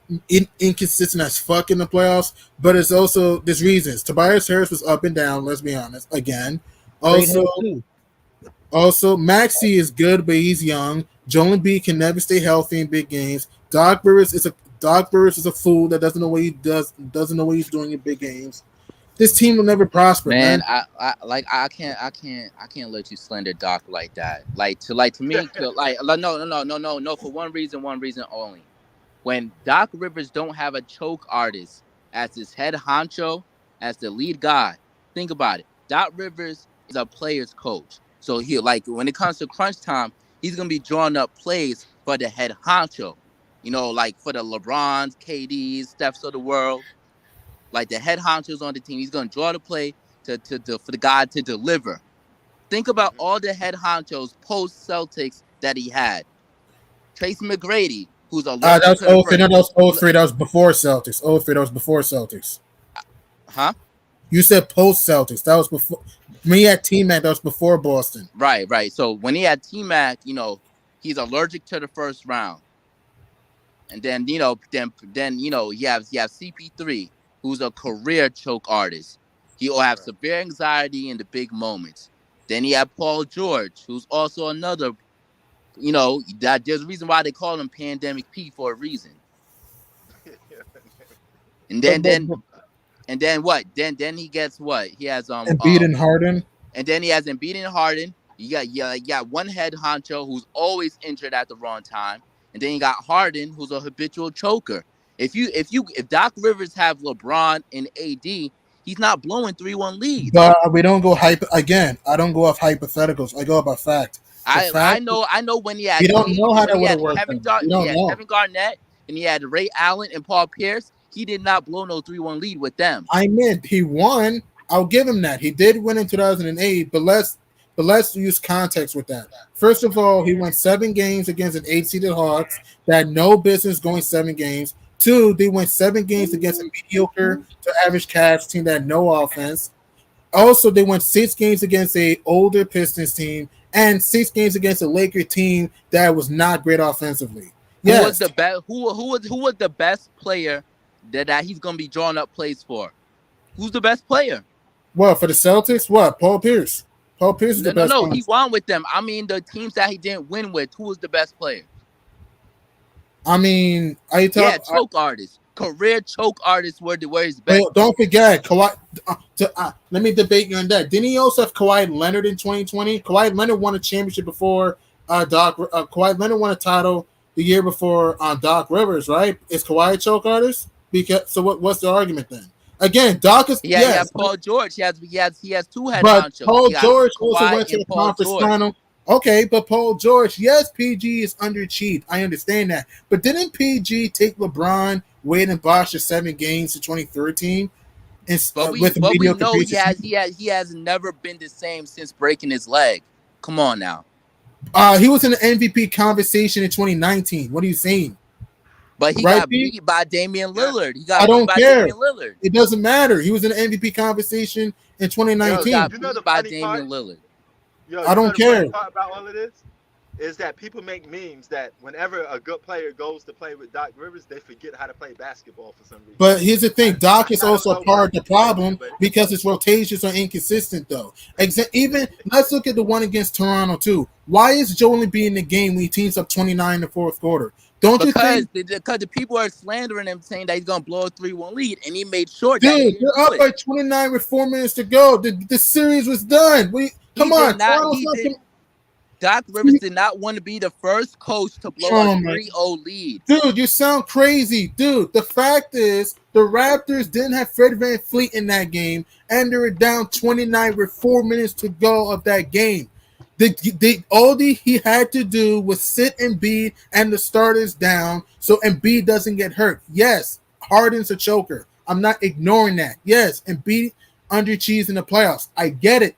inconsistent as fuck in the playoffs. But it's also there's reasons. Tobias Harris was up and down. Let's be honest. Again, Trade also him too. Maxey is good, but he's young. Joel Embiid can never stay healthy in big games. Doc Rivers is a fool that doesn't know what he doesn't know what he's doing in big games. this team will never prosper, Man, man. I can't let you slender Doc like that. To me, no. For one reason only. When Doc Rivers don't have a choke artist as his head honcho, as the lead guy, think about it. Doc Rivers is a player's coach, so he like when it comes to crunch time, he's gonna be drawing up plays for the head honcho. You know, like for the LeBrons, KDs, Stephs of the world, like the head honchos on the team. He's gonna draw the play to for the guy to deliver. Think about Mhm. all the head honchos post Celtics that he had. Tracy McGrady, who's That allergic was to the oh 03. first. No, that was 03. That was before Celtics. 03. That was before Celtics. Huh? You said post Celtics. That was before me at T Mac. That was before Boston. Right. So when he had T Mac, he's allergic to the first round. And then, you have CP3, who's a career choke artist. He'll have Right. severe anxiety in the big moments. Then he had Paul George, who's also another, that there's a reason why they call him Pandemic P for a reason. And But then but, then but and then what? Then he gets what? He has and beating Harden. and then he has Embiid and Harden. You got one head honcho who's always injured at the wrong time, and then you got Harden who's a habitual choker. If Doc Rivers have LeBron and AD, he's not blowing 3-1 leads. But we don't go hype again. I don't go off hypotheticals. I go off fact. The I fact I know I know when he we had don't know how when that he would have had worked. Then. We don't know. Kevin Garnett and he had Ray Allen and Paul Pierce, he did not blow no 3-1 lead with them. I meant he won. I'll give him that. He did win in 2008, but let's use context with that. First of all, he won 7 games against an 8-seeded Hawks that had no business going 7 games. Two, they went 7 games against a mediocre to average Cavs team that had no offense. Also, they won 6 games against a older Pistons team and 6 games against a Laker team that was not great offensively. Who was Yes. the best who was the best player that he's gonna be drawing up plays for? Who's the best player? What for the Celtics? What? Paul Pierce. Paul Pierce is the best No. one. He won with them. I mean, the teams that he didn't win with. Who was the best player? I mean, I Yeah, talk. choke artists, career choke artists were his Wait, best don't player. forget Kawhi. Let me debate you on that. Didn't he also have Kawhi Leonard in 2020? Kawhi Leonard won a championship before Doc. Kawhi Leonard won a title the year before Doc Rivers, right? Is Kawhi a choke artist? Because so what's the argument then? Again, Doc is Yeah, he yes, had Paul George. He has two head but honchos. Paul He got George also Kawhi went to and the Paul conference George. final. Okay, but Paul George, yes, PG is underachieved. I understand that. But didn't PG take LeBron, Wade, and Bosh to 7 games in 2013 with a But we mediocre know he Pacers has team? he has never been the same since breaking his leg. Come on now. He was in the MVP conversation in 2019. What are you saying? But he Right, got P? beat by Damian Yeah. Lillard. He I got beat don't by care. Damian Lillard. It doesn't matter. He was in the MVP conversation in Yo, He 2019. got you know the beat by funny part? Damian Lillard. Yo, I you know don't the funny care. part about all of this is that people make memes that whenever a good player goes to play with Doc Rivers, they forget how to play basketball for some reason. But here's the thing, Doc is I don't also a know why part of the people say that, problem but because his rotations are inconsistent, though. Even let's look at the one against Toronto too. Why is Joel Embiid in the game when he teams up 29 in the fourth quarter? Don't you Because think, the people are slandering him, saying that he's gonna blow a 3-1 lead, and he made sure that he dude? didn't You're do up it. by 29 with 4 minutes to go. The series was done. He Come did on, not. Toronto's He not. did. Doc Rivers did not want to be the first coach to blow a Oh my 3-0 lead. Dude, you sound crazy. Dude, the fact is, the Raptors didn't have Fred Van Fleet in that game, and they were down 29 with 4 minutes to go of that game. All he had to do was sit Embiid and the starters down so Embiid doesn't get hurt. Yes, Harden's a choker. I'm not ignoring that. Yes, Embiid underachieves in the playoffs. I get it,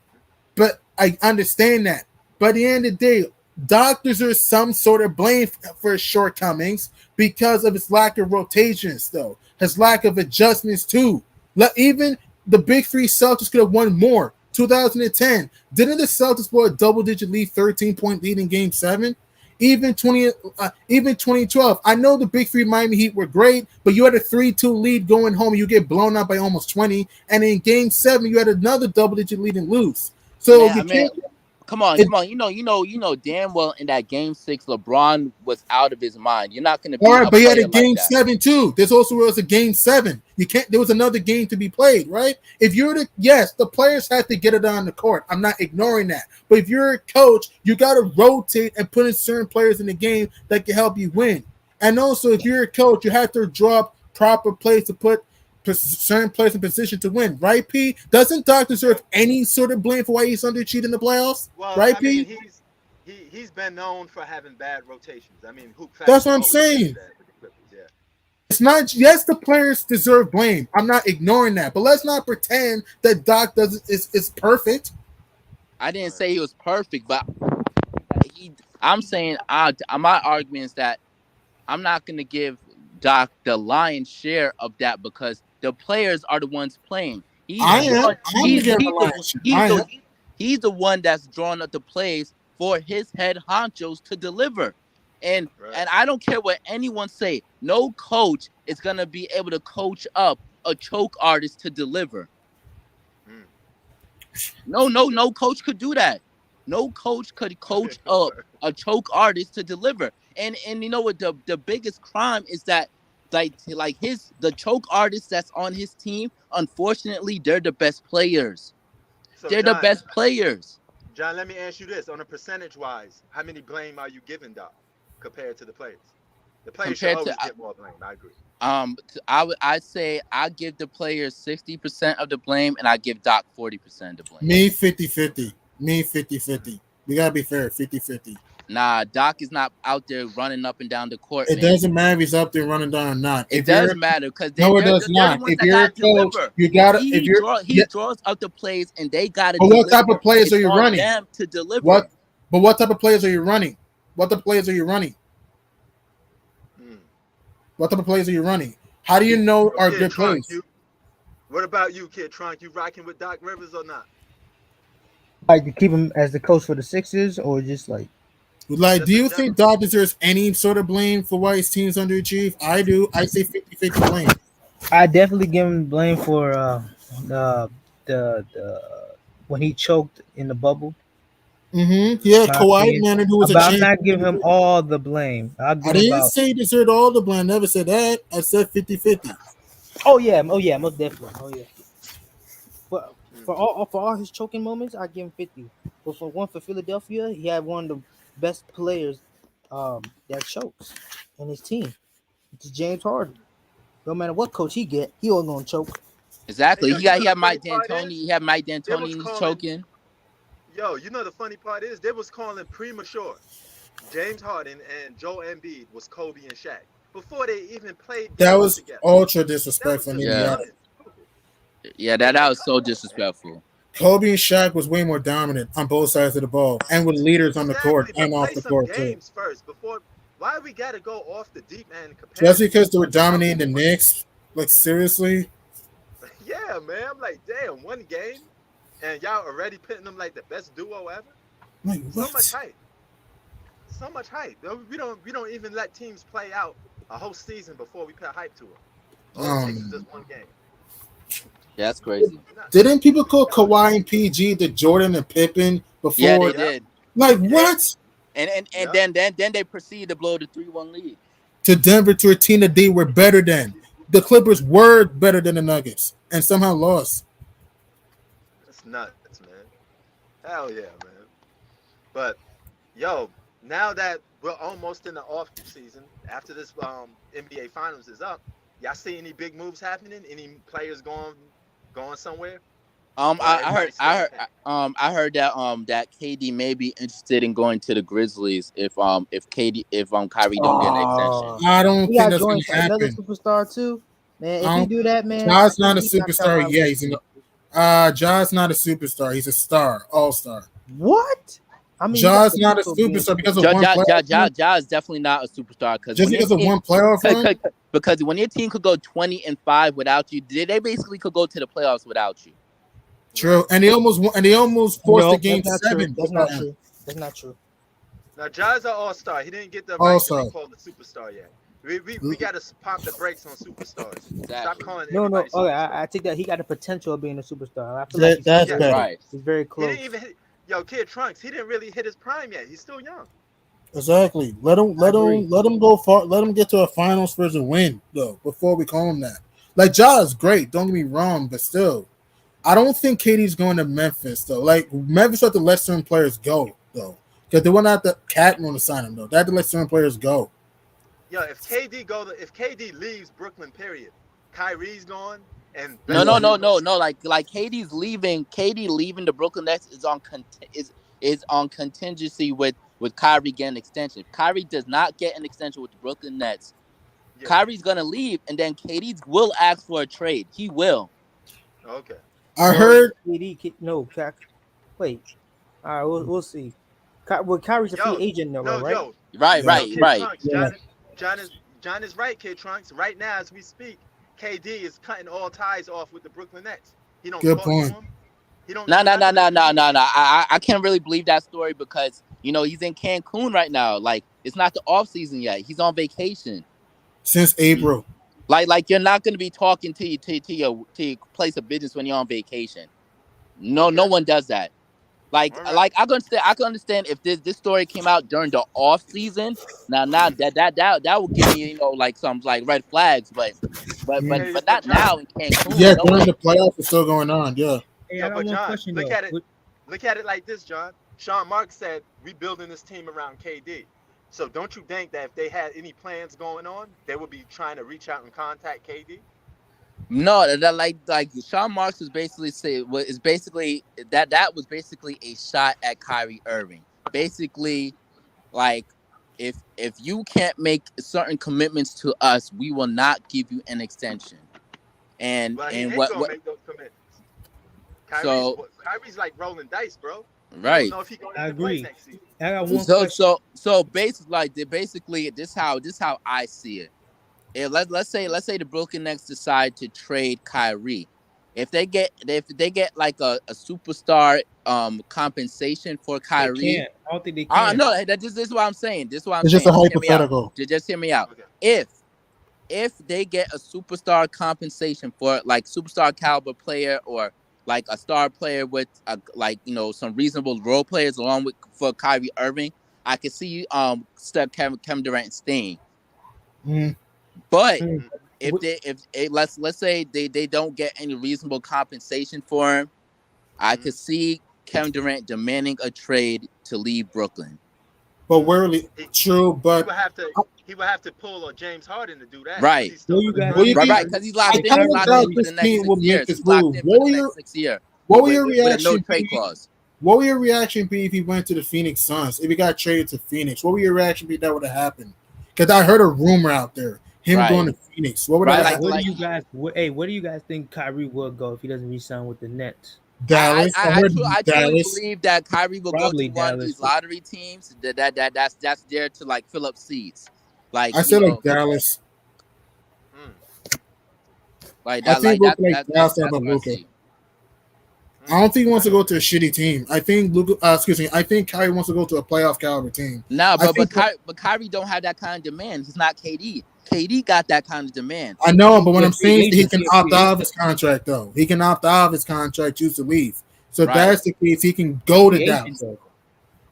but I understand that. By the end of the day, Doc deserves some sort of blame for his shortcomings because of his lack of rotations, though. His lack of adjustments, too. Even the Big Three Celtics could have won more. 2010. Didn't the Celtics blow a double-digit lead, 13-point lead in Game 7? Even 2012. I know the Big Three Miami Heat were great, but you had a 3-2 lead going home. You get blown out by almost 20. And in Game 7, you had another double-digit lead and lose. So Man, you I mean, can't Come on, It, come on. You know damn well in that game 6, LeBron was out of his mind. You're not gonna all beat right, a but he had a player like game that. 7 too. This also was a game 7. You can't. There was another game to be played, right? If you're the players have to get it on the court. I'm not ignoring that. But if you're a coach, you got to rotate and put in certain players in the game that can help you win. And also, if you're a coach, you have to drop proper plays to put certain players in position to win, right? P, doesn't Doc deserve any sort of blame for why he's underachieved in the playoffs, Well, right? I mean, P, he's been known for having bad rotations. I mean, Hoop that's Facts what I'm always says saying. that with the Clippers. Yeah. It's not. Yes, the players deserve blame. I'm not ignoring that, but let's not pretend that Doc does is perfect. I All didn't right. say he was perfect, but I'm saying my argument is that I'm not gonna give Doc the lion's share of that because the players are the ones playing. He's I the am. one. I'm the game alliance. He's I am. the he's the one that's drawing up the plays for his head honchos to deliver. Right. And I don't care what anyone say. No coach is gonna be able to coach up a choke artist to deliver. Mm. Okay. No coach could do that. No coach could coach up Word. a choke artist to deliver. And you know what the biggest crime is that like the choke artists that's on his team, unfortunately, they're the best players. So They're the best players John, let me ask you this: on a percentage wise, how many blame are you giving Doc compared to the players? The players should compared to always get more blame. I agree. I say I give the players 60% of the blame and I give Doc 40% of the blame. Me 50-50. Me 50-50. We gotta be fair. 50-50. Nah, Doc is not out there running up and down the court, It man. doesn't matter if he's up there running down or not. It If you're does matter because no, it does they're the not. ones If that you're a got to coach, deliver. you gotta. If you're He yeah, draws up the plays and they got to but what type of deliver. players It's are you on running? them to deliver. What? But what type of players are you running? What type of players are you running? Mm. What type of players are you running? How do you know So, are Kid good Trunk, plays? what about you, Kid Trunk? You rocking with Doc Rivers or not? Like to keep him as the coach for the Sixers, or just like Like, do Just in you general. think Doc deserves any sort of blame for why his team's underachieved? I do. I say 50-50 blame. I definitely give him blame for uh the when he choked in the bubble. Yeah, My Kawhi opinion, Leonard, who was a but I'm champion. not giving him all the blame. I'll I give him didn't about. say he deserved all the blame. I never said that. I said 50-50. Oh yeah, most definitely. Oh yeah. For Mm. for all his choking moments, I give him 50. But for Philadelphia, he had one of the best players that chokes in his team. It's James Harden. No matter what coach he get, he all gonna choke. Hey, Exactly. yo, you know He the had funny Mike part D'Antoni. is He had Mike they D'Antoni was and he's calling. choking. Yo, you know the funny part is they was calling premature. James Harden and Joel Embiid was Kobe and Shaq before they even played That games was together. ultra That was disrespectful in just Yeah, Indiana. unacceptable. yeah. They That like, was come so on, man. disrespectful. Kobe and Shaq was way more dominant on both sides of the ball and with leaders on the court Exactly, and but off play the some court too. games first before. Why we gotta go off the deep end Just comparing because they were how dominating the Knicks, like seriously, yeah, man. I'm like, damn, one game and y'all already putting them like the best duo ever. like So much what? hype. So much hype. We don't even let teams play out a whole season before we put hype to them. All it takes is Um, just one game. Yeah, that's crazy. Nuts. didn't people call Nuts. Kawhi and PG the Jordan and Pippen Yeah, they before? Yep. did. Like Yep. what? And Yep. then they proceeded to blow the 3-1 lead. To Denver to a team that they were better than. The Clippers were better than the Nuggets and somehow lost. That's nuts, man. Hell yeah, man. But yo, now that we're almost in the off season, after this NBA Finals is up, y'all see any big moves happening? Any players going somewhere, or everybody staying pat? I heard that KD may be interested in going to the Grizzlies if Kyrie don't get an extension. I don't He think got that's joined gonna by another happen. superstar too. Man, if I he don't, do that, man, Ja's not a he knocked out superstar. my Yeah, list. Ja's not a superstar. He's a star, all star. What? I mean, you got Ja's the not a people being superstar because of Ja one Ja Ja playoff Ja run. Ja is definitely not a superstar Just because of one playoff run. because when your team could go 20-5 without you, they basically could go to the playoffs without you. True, Right. and they almost won, and they almost forced the No, game that's not true. 7 That's without not him. true. That's not true. Now, Ja's an all-star. He didn't get the All right to be star. called a superstar yet. We got to pump the brakes on superstars. Stop Exactly. calling No, everybody okay, superstars. I think that he got the potential of being a superstar. I feel like That's Yeah. better. Right. he's very He close. didn't even. yo, Kid Trunks, he didn't really hit his prime yet. He's still young. Exactly. Let him agree. go far. Let him get to a finals for a win though. Before we call him that. Like Ja is great. Don't get me wrong, but still, I don't think KD's going to Memphis though. Like Memphis had to let certain players go though, because they were not the cat want to sign him though. They had to let certain players go. Yo, if KD leaves Brooklyn, period, Kyrie's gone, and No, best no, Yeah. no, believe no, no. Like KD's leaving. KD leaving the Brooklyn Nets is on contingency with Kyrie getting an extension. If Kyrie does not get an extension with the Brooklyn Nets, yeah, Kyrie's gonna leave, and then KD will ask for a trade. He will. okay. I Well, heard. no, wait. All right, we'll see. Well, Kyrie's a free Yo, agent now, no, right? yo, Right, Yeah. yo, right, Kid right. Trunks, Yeah. John is right, Kid Trunks. Right now, as we speak, KD is cutting all ties off with the Brooklyn Nets. He don't Good talk to point. him. He don't No, do no, no, nothing no, with him. no, no, no. I can't really believe that story because he's in Cancun right now. Like it's not the off season yet. He's on vacation. Since April. Like you're not gonna be talking to your place of business when you're on vacation. No, Okay, no one does that. Like all right. like I can understand if this story came out during the off season. Now that will give me like some like red flags, but but but Mm. Hey, but but not John, now in Cancun. Yeah, No during way. the playoffs, it's still going on. Yeah. Hey, I yo, got but one John, question though. look at it like this, John. Sean Marks said we building this team around KD. So don't you think that if they had any plans going on, they would be trying to reach out and contact KD? No, that like Sean Marks was basically is basically that was basically a shot at Kyrie Irving. Basically, like if you can't make certain commitments to us, we will not give you an extension. And Well, he and ain't what gonna what make those commitments. so Kyrie's like rolling dice, bro. You don't right. know if he's gonna I even play agree. next season. I got one So question. so so basically like basically this how I see it. Let's say the Brooklyn Nets decide to trade Kyrie. If they get like a superstar compensation for They Kyrie. can't. I don't think they can. No, this is what I'm saying. This is what I'm It's just saying. a Just hear me out. hypothetical. Just hear me out. Okay. If they get a superstar compensation for like superstar caliber player or like a star player with like some reasonable role players along with for Kyrie Irving, I could see Steph Kevin Durant staying. Mm. But Hmm. Mm, if let's say they don't get any reasonable compensation for him, I mm. could see Kevin Durant demanding a trade to leave Brooklyn. But Mm. really He true. he But would have to pull a James Harden to do that because Right. he's still What you under guys what do you think? Right, contract. think? right, because he's I locked in. kind He's of locked doubt in for the this next team six would make years. this He's locked move. in for the next 6 year What will your with a no reaction trade be? clause. What would your reaction be if he went to the Phoenix Suns? If he got traded to Phoenix, what would your reaction be? That would have happened. Because I heard a rumor out there, him going Right, to Phoenix. What would right. have Like, happened? Where do like you guys? Where do you guys think Kyrie will go if he doesn't resign with the Nets? Dallas. I heard I truly Dallas. believe that Kyrie will go to Probably one of Dallas. these lottery teams that's there to like fill up seats, like I said like Dallas. Mm, like I that, think like we'll like Dallas that's about what I Luca. see. I mm. don't think he wants I to hear go you. to a shitty team. I think Luka. Excuse me. I think Kyrie wants to go to a playoff caliber team. No, I but think. Kyrie don't have that kind of demand. He's not KD. KD got that kind of demand. I know, but He what a I'm free saying is that he agent. can He a opt free out of agent. his contract though. He can opt out of his contract, choose to leave. So if Right, that's the case, he can He a go to free agent Dallas. though.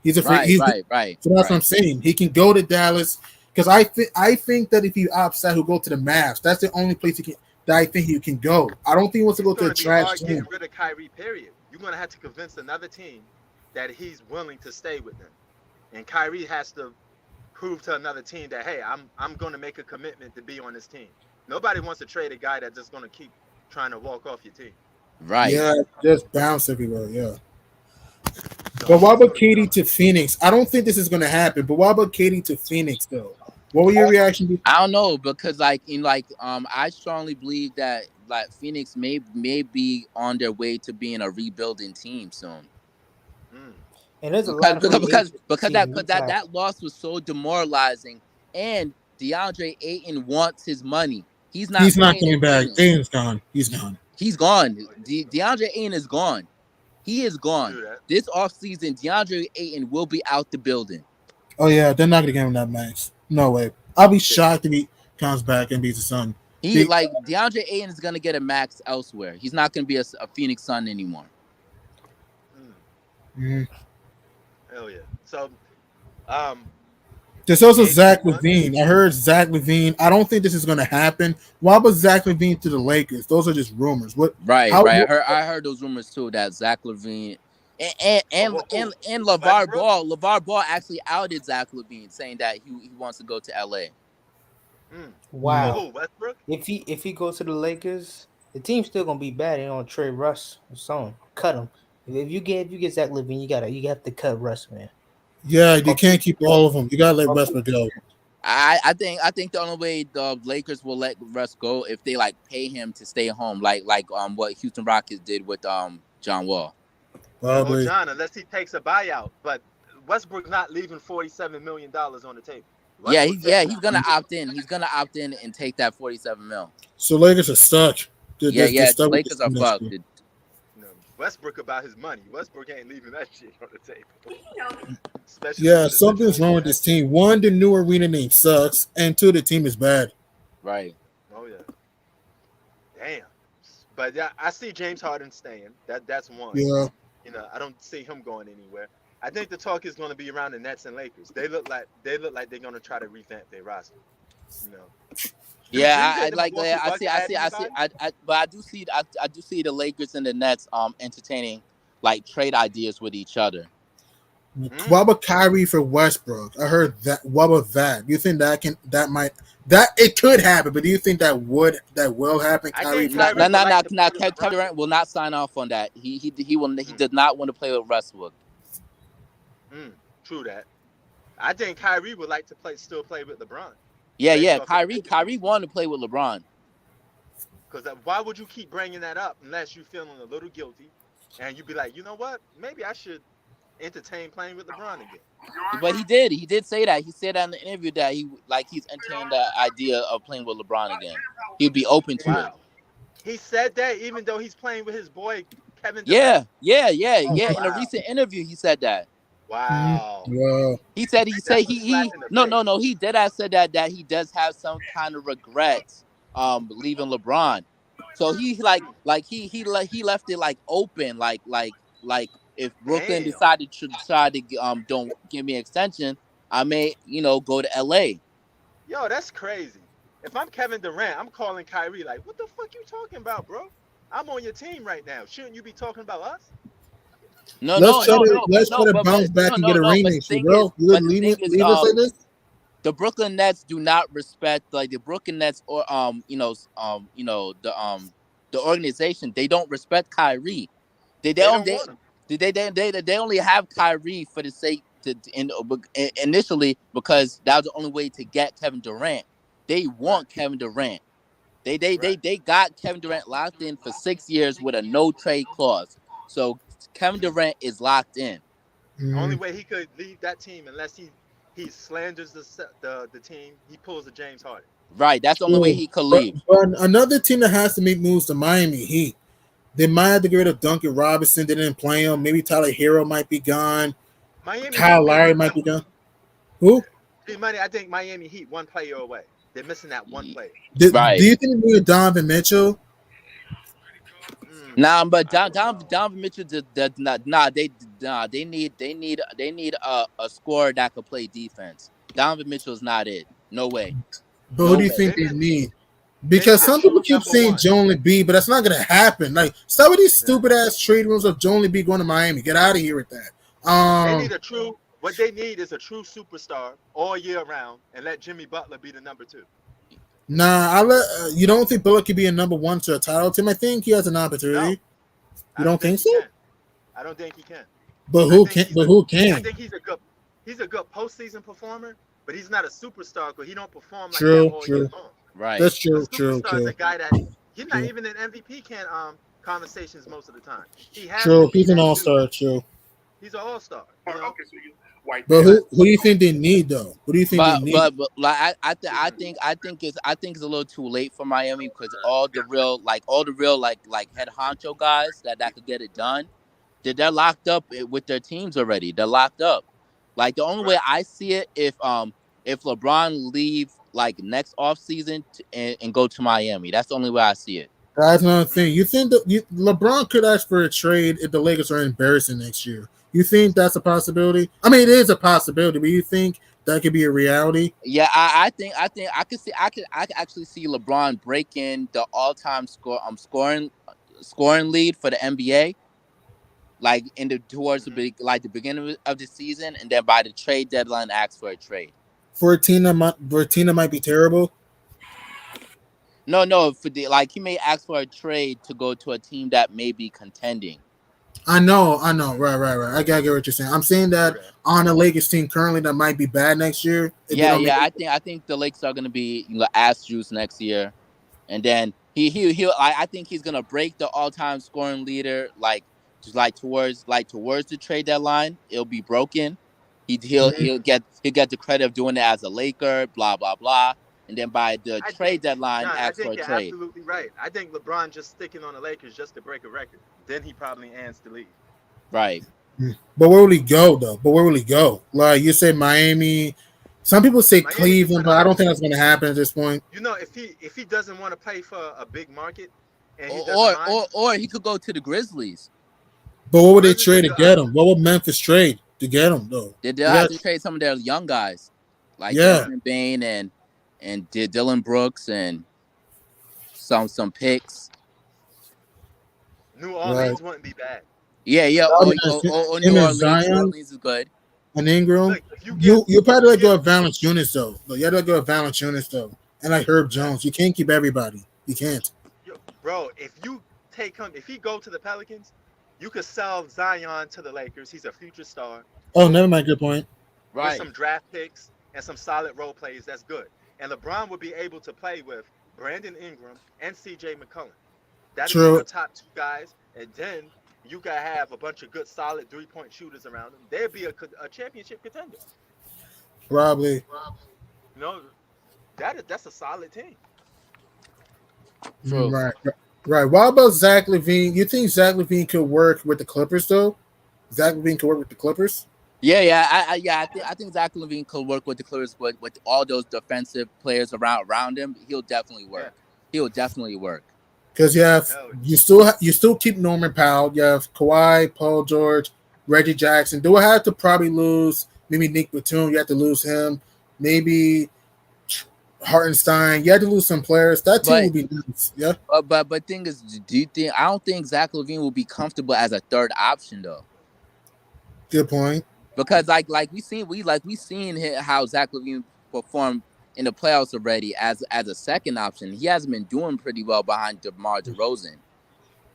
He's a free. right, He's right, right, so that's what I'm right. saying. He can go to Dallas because I think that if he opts out, he'll go to the Mavs. That's the only place he can. That I think he can go. I don't think he wants to It's go to a gonna be trash hard getting team. rid of Kyrie. Period. You're gonna have to convince another team that he's willing to stay with them, and Kyrie has to prove to another team that hey, I'm gonna make a commitment to be on this team. Nobody wants to trade a guy that's just gonna keep trying to walk off your team. Right. Yeah, just bounce everywhere. Yeah. But So why it's about gonna be Katie hard. to Phoenix? I don't think this is going to happen. But why about Katie to Phoenix though? What will your reaction be? I don't know because I strongly believe that like Phoenix may be on their way to being a rebuilding team soon. Mm. And there's a because lot of because free because agents because team. that because that loss was so demoralizing, and DeAndre Ayton wants his money. He's not He's not playing in coming back. Phoenix. Aiden's gone. He's gone. He's gone. DeAndre Ayton is gone. He is gone. True that. This offseason, DeAndre Ayton will be out the building. Oh yeah, they're not going to give him that max. No way. I'll be shocked if he comes back and beats the Sun. He like DeAndre Ayton is gonna get a max elsewhere. He's not gonna be a Phoenix Sun anymore. Mm. Mhm. Hell yeah. So, um, There's also game Zach 2-1. Levine. I heard Zach Levine. I don't think this is going to happen. Why was Zach Levine to the Lakers? Those are just rumors. What? Right, How? right. I heard those rumors too that Zach Levine Who? and LeVar Westbrook? Ball. LeVar Ball actually outed Zach Levine, saying that he wants to go to LA. Mm. Yeah, Wow. Who? Westbrook? If he goes to the Lakers, the team's still gonna be bad. They don't trade Russ or something. Cut him. If you get Zach Levine, you have to cut Russ, man. yeah. You Or can't keep keep all of them. You gotta let or keep Westbrook go. I think the only way the Lakers will let Russ go if they like pay him to stay home, like what Houston Rockets did with John Wall. Or Probably. John, unless he takes a buyout. But Westbrook's not leaving $47 million on the table. Yeah, Westbrook taking he's that gonna money. opt in. He's gonna opt in and take that 47 mil. So Lakers are stuck. They're Yeah. The stuck with this Lakers are team next fucked. year. You know, Westbrook about his money. Westbrook ain't leaving that shit on the table. Especially Yeah, with the something's wrong situation with that this team. One, the new arena name sucks, and two, the team is bad. Right. oh yeah. Damn. But yeah, I see James Harden staying. That's one. Yeah, You know, I don't see him going anywhere. I think the talk is going to be around the Nets and Lakers. They look like they're going to try to revamp their roster. You know, do Yeah, Green Bay I and the like. Milwaukee I Bucks see. I add see. I see. anybody? But I do see the Lakers and the Nets entertaining like trade ideas with each other. what Mm. about Kyrie for Westbrook? I heard that. What about that? Do you think that it could happen? But do you think that will happen? I Kyrie think for Kyrie would like to play with Kevin LeBron. Durant will not sign off on that. He Mm, does not want to play with Westbrook. true that. I think Kyrie would like to still play with LeBron, based Yeah. off his Kyrie interviews. wanted to play with LeBron. Because why would you keep bringing that up unless you're feeling a little guilty, and you be like, you know what, maybe I should entertain playing with LeBron again. But he did. He did say that. He said that in the interview that he's entertaining the idea of playing with LeBron again. He'd be open to it. Wow. He said that even though he's playing with his boy Kevin Durant. Yeah. In a Wow. recent interview, he said that. Wow. yeah. He said That's a slap in the face. no, he did have said that he does have some kind of regrets leaving LeBron. So he left it like open, like if Brooklyn Damn. decided to try to don't give me an extension, I may go to LA. Yo, that's crazy. If I'm Kevin Durant, I'm calling Kyrie like, what the fuck you talking about, bro? I'm on your team right now. Shouldn't you be talking about us? No, no, no, Let's try to but bounce back no, and get no, a no. ring But the next year, thing is, bro. You would leave us like this? the Brooklyn Nets do not respect like the Brooklyn Nets or the organization. They don't respect Kyrie. They They don't don't want him. they only have Kyrie for the sake initially because that was the only way to get Kevin Durant. They Right, want Kevin Durant. right. They got Kevin Durant locked in for 6 years with a no trade clause. So Kevin Mm. Durant is locked in. Only Mm. way he could leave that team unless he slanders the team. He pulls a James Harden. Right. That's the only way True. he could But, leave. but another team that has to make moves to Miami Heat. They might have to get rid of Duncan Robinson. They didn't play him. Maybe Tyler Hero might be gone. Miami Heat Kyle may Lowry need might one. be gone. Who? Money. I think Miami Heat one player away. They're missing that one player. Do Right. you think they need Donovan Mitchell? Nah, but I don't know. Donovan Mitchell does not. They need a scorer that could play defense. Donovan Mitchell is not it. No way. But who No do you way. think They they miss. need? They Because need a some people true keep number saying one. Joel Embiid, but that's not gonna happen. Like some of these Yeah. stupid ass trade rooms of Joel Embiid going to Miami. Get out of here with that. They need a true. What they need is a true superstar all year round, and let Jimmy Butler be the number two. Nah, you don't think Bullock could be a number one to a title team? I think he has an No, opportunity. You I don't don't think think he so? can. I don't think he can. But I who think can? he's But a. who I can? think he's a good postseason performer, but he's not a superstar because he don't perform like that True, all year true. long. Right. That's A true, true, superstar is a true, guy that he's not true. even in MVP conversations most of the time. He has to True. be He's an that all dude. star. True. He's an all star. You know. But But who do you think they need though? Who do you think they need? But like mhm, I think it's a little too late for Miami because all the real like head honcho guys that could get it done, they're locked up with their teams already. They're locked up. Like the only way right. I see it if LeBron leave like next off season and go to Miami. That's the only way I see it. That's another Mm. thing. You think that LeBron could ask for a trade if the Lakers are embarrassing next year? You think that's a possibility? I mean, it is a possibility, but you think that could be a reality? Yeah, I think I could actually see LeBron breaking the all-time scoring lead for the NBA, like in the towards the Hmm. like the beginning of the season, and then by the trade deadline, ask for a trade. For a team that might be terrible. No, no, for the like he may ask for a trade to go to a team that may be contending. I know. Right. I gotta get what you're saying. I'm saying that Okay. on a Lakers team currently that might be bad next year if they Yeah, don't make yeah, it. I think the Lakers are gonna be ass juice next year, and then I think he's gonna break the all time scoring leader like just like towards the trade deadline. It'll be broken. Mhm. He'll get the credit of doing it as a Laker. Blah blah blah. And then by the I think trade deadline, no, I ask for think a you're trade. absolutely right. I think LeBron just sticking on the Lakers just to break a record. Then he probably ends to leave. Right. But where will he go though? But where will he go? Like you say, Miami. Some people say Miami is Cleveland, gonna but I hurt don't him. think that's going to happen at this point. If he doesn't want to play for a big market and he Or doesn't or mind, or, or he could go to the Grizzlies. But what would they Grizzlies trade is to good. get him? What would Memphis trade to get him though? They'll They have got to trade some of their young guys, like yeah, Desmond Bain and Dylan Brooks and some picks. New right. Orleans wouldn't be bad. Yeah, yeah. Or Him New and Orleans. New Zion Orleans is good. and Ingram. Look, if you give You if probably you let go give of Valanciunas though. You had to let go of Valanciunas though, and like Herb yeah, Jones. You can't keep everybody. You can't. bro, if you take him, if he go to the Pelicans, you could sell Zion to the Lakers. He's a future star. Oh, never Boom, mind. Good point. with Right. some draft picks and some solid role plays. That's good. And LeBron would be able to play with Brandon Ingram and CJ McCollum. That'd be your True. top two guys. And then you could have a bunch of good, solid 3-point shooters around them. They'd be a championship contender. Probably. You know, that's a solid team. True. Right. Right. What about Zach Levine? You think Zach Levine could work with the Clippers though? Zach Levine could work with the Clippers. Yeah. I think Zach Levine could work with the Clippers, but with all those defensive players around him, he'll definitely Yeah. work. He'll definitely work. Because Hell, you still keep Norman Powell. You have Kawhi, Paul George, Reggie Jackson. Do I have to probably lose maybe Nick Batum? You have to lose him. Maybe Hartenstein. You had to lose some players. That team But would be nice. Yeah, but thing is, do you think I don't think Zach Levine will be comfortable as a third option though? good point. Because we seen how Zach Levine performed in the playoffs already as a second option. He hasn't been doing pretty well behind DeMar DeRozan.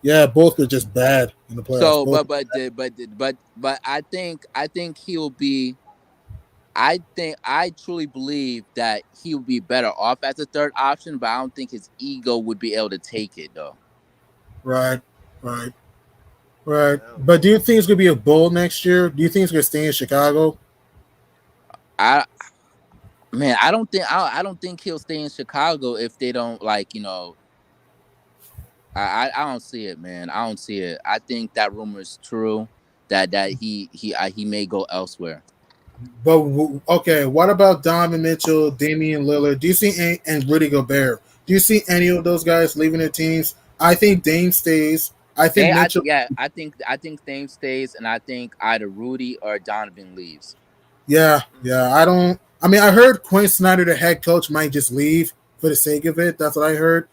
Yeah, both are just bad in the playoffs. So, Both. but I think he'll be. I truly believe that he would be better off as a third option, but I don't think his ego would be able to take it though. Right, right, right. hell. But do you think it's gonna be a bull next year? Do you think it's gonna stay in Chicago? I Man, I don't think he'll stay in Chicago if they don't I don't see it, man. I don't see it. I think that rumor is true that he may go elsewhere. But okay, what about Donovan Mitchell, Damian Lillard? Do you see and Rudy Gobert? Do you see any of those guys leaving their teams? I think Dame stays. I think Mitchell. I think Dame stays, and I think either Rudy or Donovan leaves. Yeah, Mm. yeah. I don't. I mean, I heard Quinn Snyder, the head coach, might just leave for the sake of it. That's what I heard.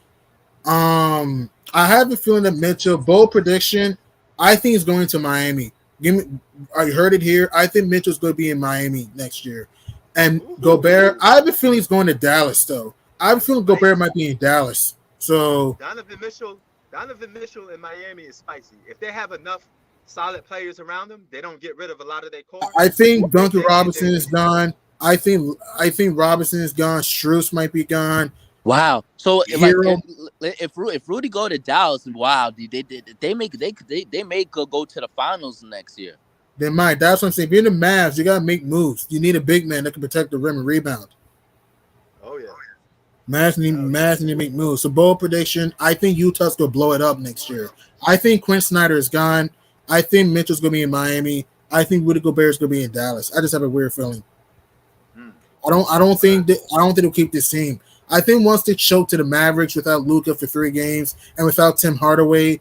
I have a feeling that Mitchell, bold prediction, I think he's going to Miami. Give me, I heard it here. I think Mitchell's going to be in Miami next year. And Gobert, Ooh, I have a feeling he's going to Dallas, though. I have a feeling Gobert spicy. might be in Dallas. So Donovan Mitchell, Donovan Mitchell in Miami is spicy. If they have enough solid players around them, they don't get rid of a lot of their core. I think They Duncan can get Robinson is dangerous. gone. I think Robinson is gone. Struess might be gone. Wow. So Hero, if Rudy go to Dallas, wow, they may go to the finals next year. they might. That's what I'm saying. If you're the Mavs, you gotta make moves. You need a big man that can protect the rim and rebound. Oh yeah. Hell yeah. Mavs need to make moves. So bold prediction, I think Utah's gonna blow it up next year. I think Quinn Snyder is gone. I think Mitchell's gonna be in Miami. I think Rudy Gobert's gonna be in Dallas. I just have a weird feeling. Mm. I don't think they'll keep this team. I think once they choke to the Mavericks without Luka for 3 games and without Tim Hardaway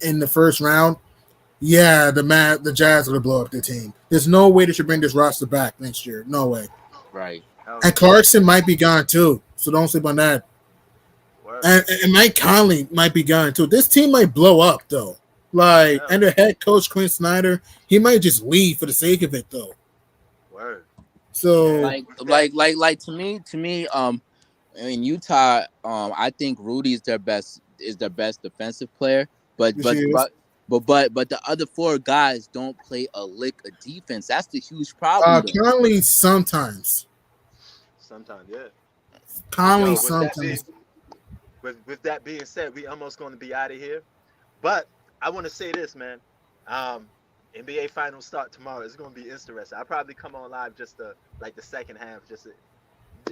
in the first round, Yeah, the Jazz are gonna blow up their team. There's no way they should bring this roster back next year. No way. Right. Hell And yeah. Clarkson might be gone too, so don't sleep on that. Word. And Mike Conley might be gone too. This team might blow up though. Like, Hell and the head coach Quinn Snyder, he might just leave for the sake of it though. word. So Like to me, in Utah, I think Rudy is their best defensive player, but this but is but but the other four guys don't play a lick of defense. That's the huge problem, though. Conley sometimes. Sometimes, yeah. But Conley yo, sometimes. with that being said, we almost going to be out of here. But I want to say this, man. Um, NBA finals start tomorrow. It's going to be interesting. I'll probably come on live just like the second half.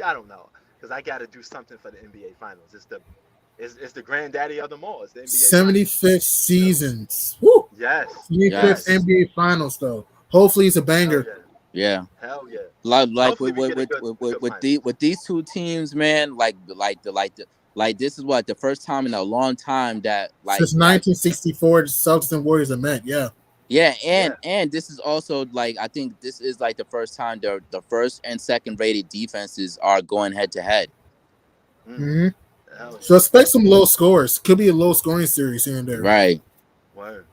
I don't know, because I got to do something for the NBA finals. It's the granddaddy of them all. It's the NBA finals. 75th seasons. Woo! Yes, 75th Yes. NBA finals though. Hopefully it's a hell banger. Yeah. Hell yeah. Like Hopefully we get a good finals. with these two teams, man. Like this is what the first time in a long time that Since 1964, the Celtics and Warriors have met. Yeah. yeah, Yeah. and this is also like I think this is like the first time the first and second rated defenses are going head to head. hmm Hell yeah. So expect some low scores. Could be a low scoring series here and there. Right. Word.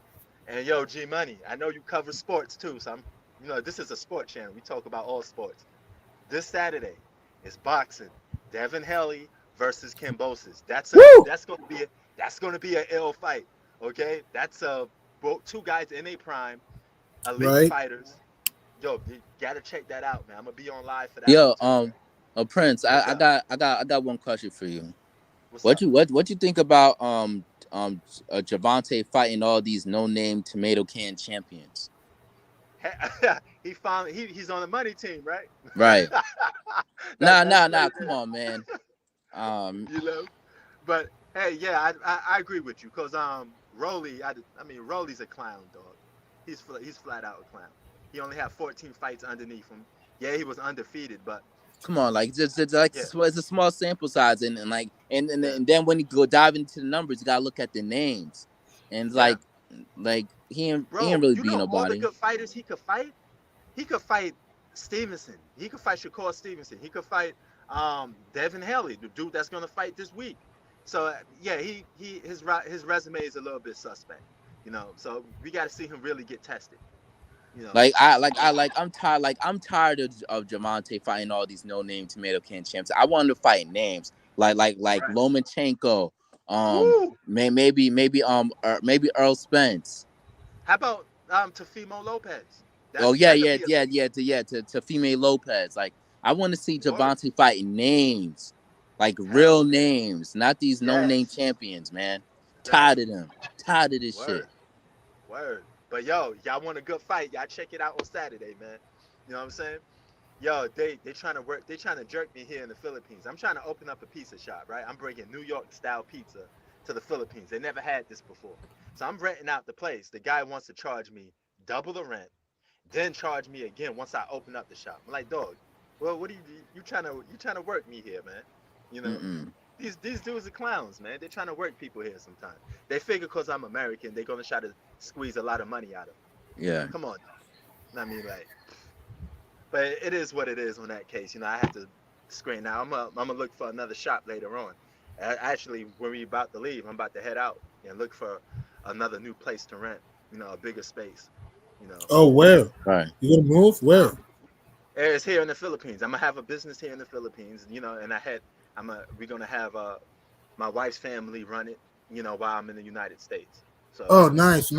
And yo, G Money, I know you cover sports too, so this is a sport channel. We talk about all sports. This Saturday is boxing. Devin Helly versus Kambosos. That's gonna be an ill fight. Okay, that's both two guys in a prime, elite Right. fighters. Yo, you gotta check that out, man. I'm gonna be on live for that. Yo, one too. Prince, What's I up? got one question for you. What's up? What you think about Javante fighting all these no name tomato can champions? He's on the money team, right? Right. That's Nah. crazy. Come on, man. You know. But hey, yeah, I agree with you, cause Rolly, Rolly's a clown, dog. He's flat out a clown. He only had 14 fights underneath him. Yeah, he was undefeated, but Come on, like just like yeah, it's a small sample size, and yeah, and then when you go dive into the numbers, you gotta look at the names, and it's yeah. like he ain't Bro, really you beat know all the nobody. good fighters he could fight. He could fight Stevenson. He could fight Shakur Stevenson. He could fight Devin Haley, the dude that's gonna fight this week. So yeah, his resume is a little bit suspect, So we got to see him really get tested, you know. I'm tired of Javante fighting all these no name tomato can champs. I want him to fight names like Right. Lomachenko, Woo! maybe Earl Spence. How about Tefimo Lopez? Oh That's yeah, that could yeah, be a yeah, yeah, to Female Lopez. Like I want to see word. Javante fighting names, like real Hell yeah. names, not these no name Yes. champions, man. Tired of Yes. them. Tired of this shit. Word. Word. But yo, y'all want a good fight? Y'all check it out on Saturday, man. You know what I'm saying? Yo, they trying to work. They trying to jerk me here in the Philippines. I'm trying to open up a pizza shop, right? I'm bringing New York style pizza to the Philippines. They never had this before, so I'm renting out the place. The guy wants to charge me double the rent, then charge me again once I open up the shop. I'm like, dog, well, what are you trying to work me here, man? You know, Mm-mm. these dudes are clowns, man. They're trying to work people here sometimes. They figure because I'm American, they're gonna try to squeeze a lot of money out of me. Yeah. Come on, I mean, like. But it is what it is on that case. I have to screen now. I'm gonna look for another shop later on. Actually, when we about to leave, I'm about to head out and look for another new place to rent. A bigger space. You know, Oh, where? Right. You gonna move? Where? it's here in the Philippines. I'm gonna have a business here in the Philippines. And we're gonna have my wife's family run it. While I'm in the United States. So Oh, nice.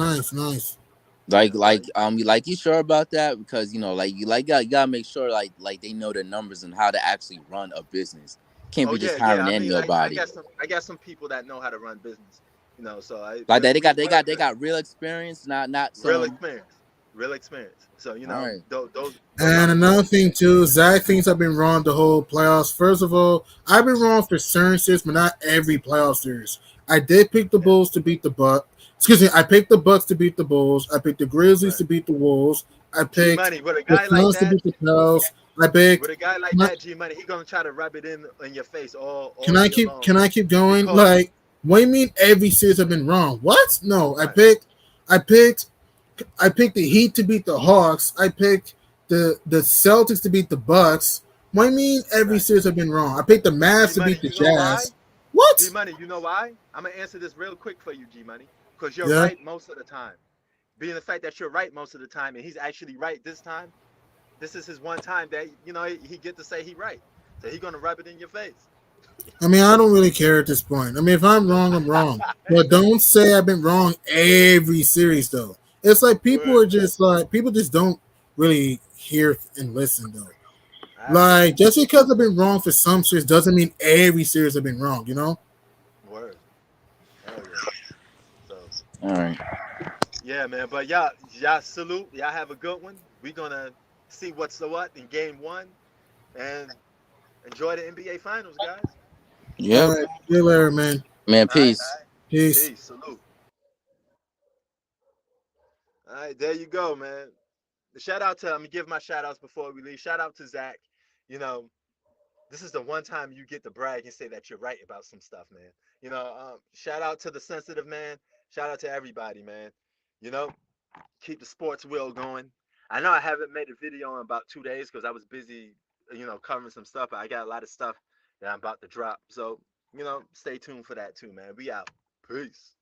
You sure about that? Because you gotta make sure like they know the numbers and how to actually run a business. Can't oh be just yeah. hiring I mean, I anybody. got some people that know how to run business. So Like that, we're they good. got real experience, not Real some. experience. Real experience. So All right. those And another entrepreneurs. thing too, Zach thinks I've been wrong the whole playoffs. First of all, I've been wrong for certain series, but not every playoff series. I did pick the Yeah. Bulls to beat the Bucks. Excuse me, I picked the Bucks to beat the Bulls. I picked the Grizzlies Right. to beat the Wolves. I G picked Money with a the guy like Suns to that. beat the Pels. I picked. With a guy like Can I, that, G Money, he gonna try to rub it in your face can all I year keep? long. Can I keep going? Because Like, what do you mean every series I've been wrong? What? No, I right, picked. I picked I picked the Heat to beat the Hawks. I picked the Celtics to beat the Bucks. What I mean, every Right. series I've been wrong. I picked the G Mavs to Money, beat the you know why? Jazz. What? G Money, you know why? I'm gonna answer this real quick for you, G Money, because you're Yeah. right most of the time. Being the fact that you're right most of the time, and he's actually right this time. This is his one time that he get to say he right. So he gonna rub it in your face. I mean, I don't really care at this point. I mean, if I'm wrong, I'm wrong. But don't say I've been wrong every series, though. It's like people Word. are just like, people just don't really hear and listen, though. I agree. Like, just because I've been wrong for some series doesn't mean every series I've been wrong, you know? Word. Hell yeah. So All right. yeah, man. But y'all salute. Y'all have a good one. We gonna see what's the what in game one and enjoy the NBA finals, guys. All Yep. right. See you later, man. Man, All right. peace. Peace. Peace. Salute. All right, there you go, man. Shout out to, I'm gonna give my shout outs before we leave. Shout out to Zach. You know, this is the one time you get to brag and say that you're right about some stuff, man. Shout out to the sensitive man. Shout out to everybody, man. You know, keep the sports wheel going. I know I haven't made a video in about 2 days because I was busy, covering some stuff. But I got a lot of stuff that I'm about to drop. So, stay tuned for that too, man. We out. Peace.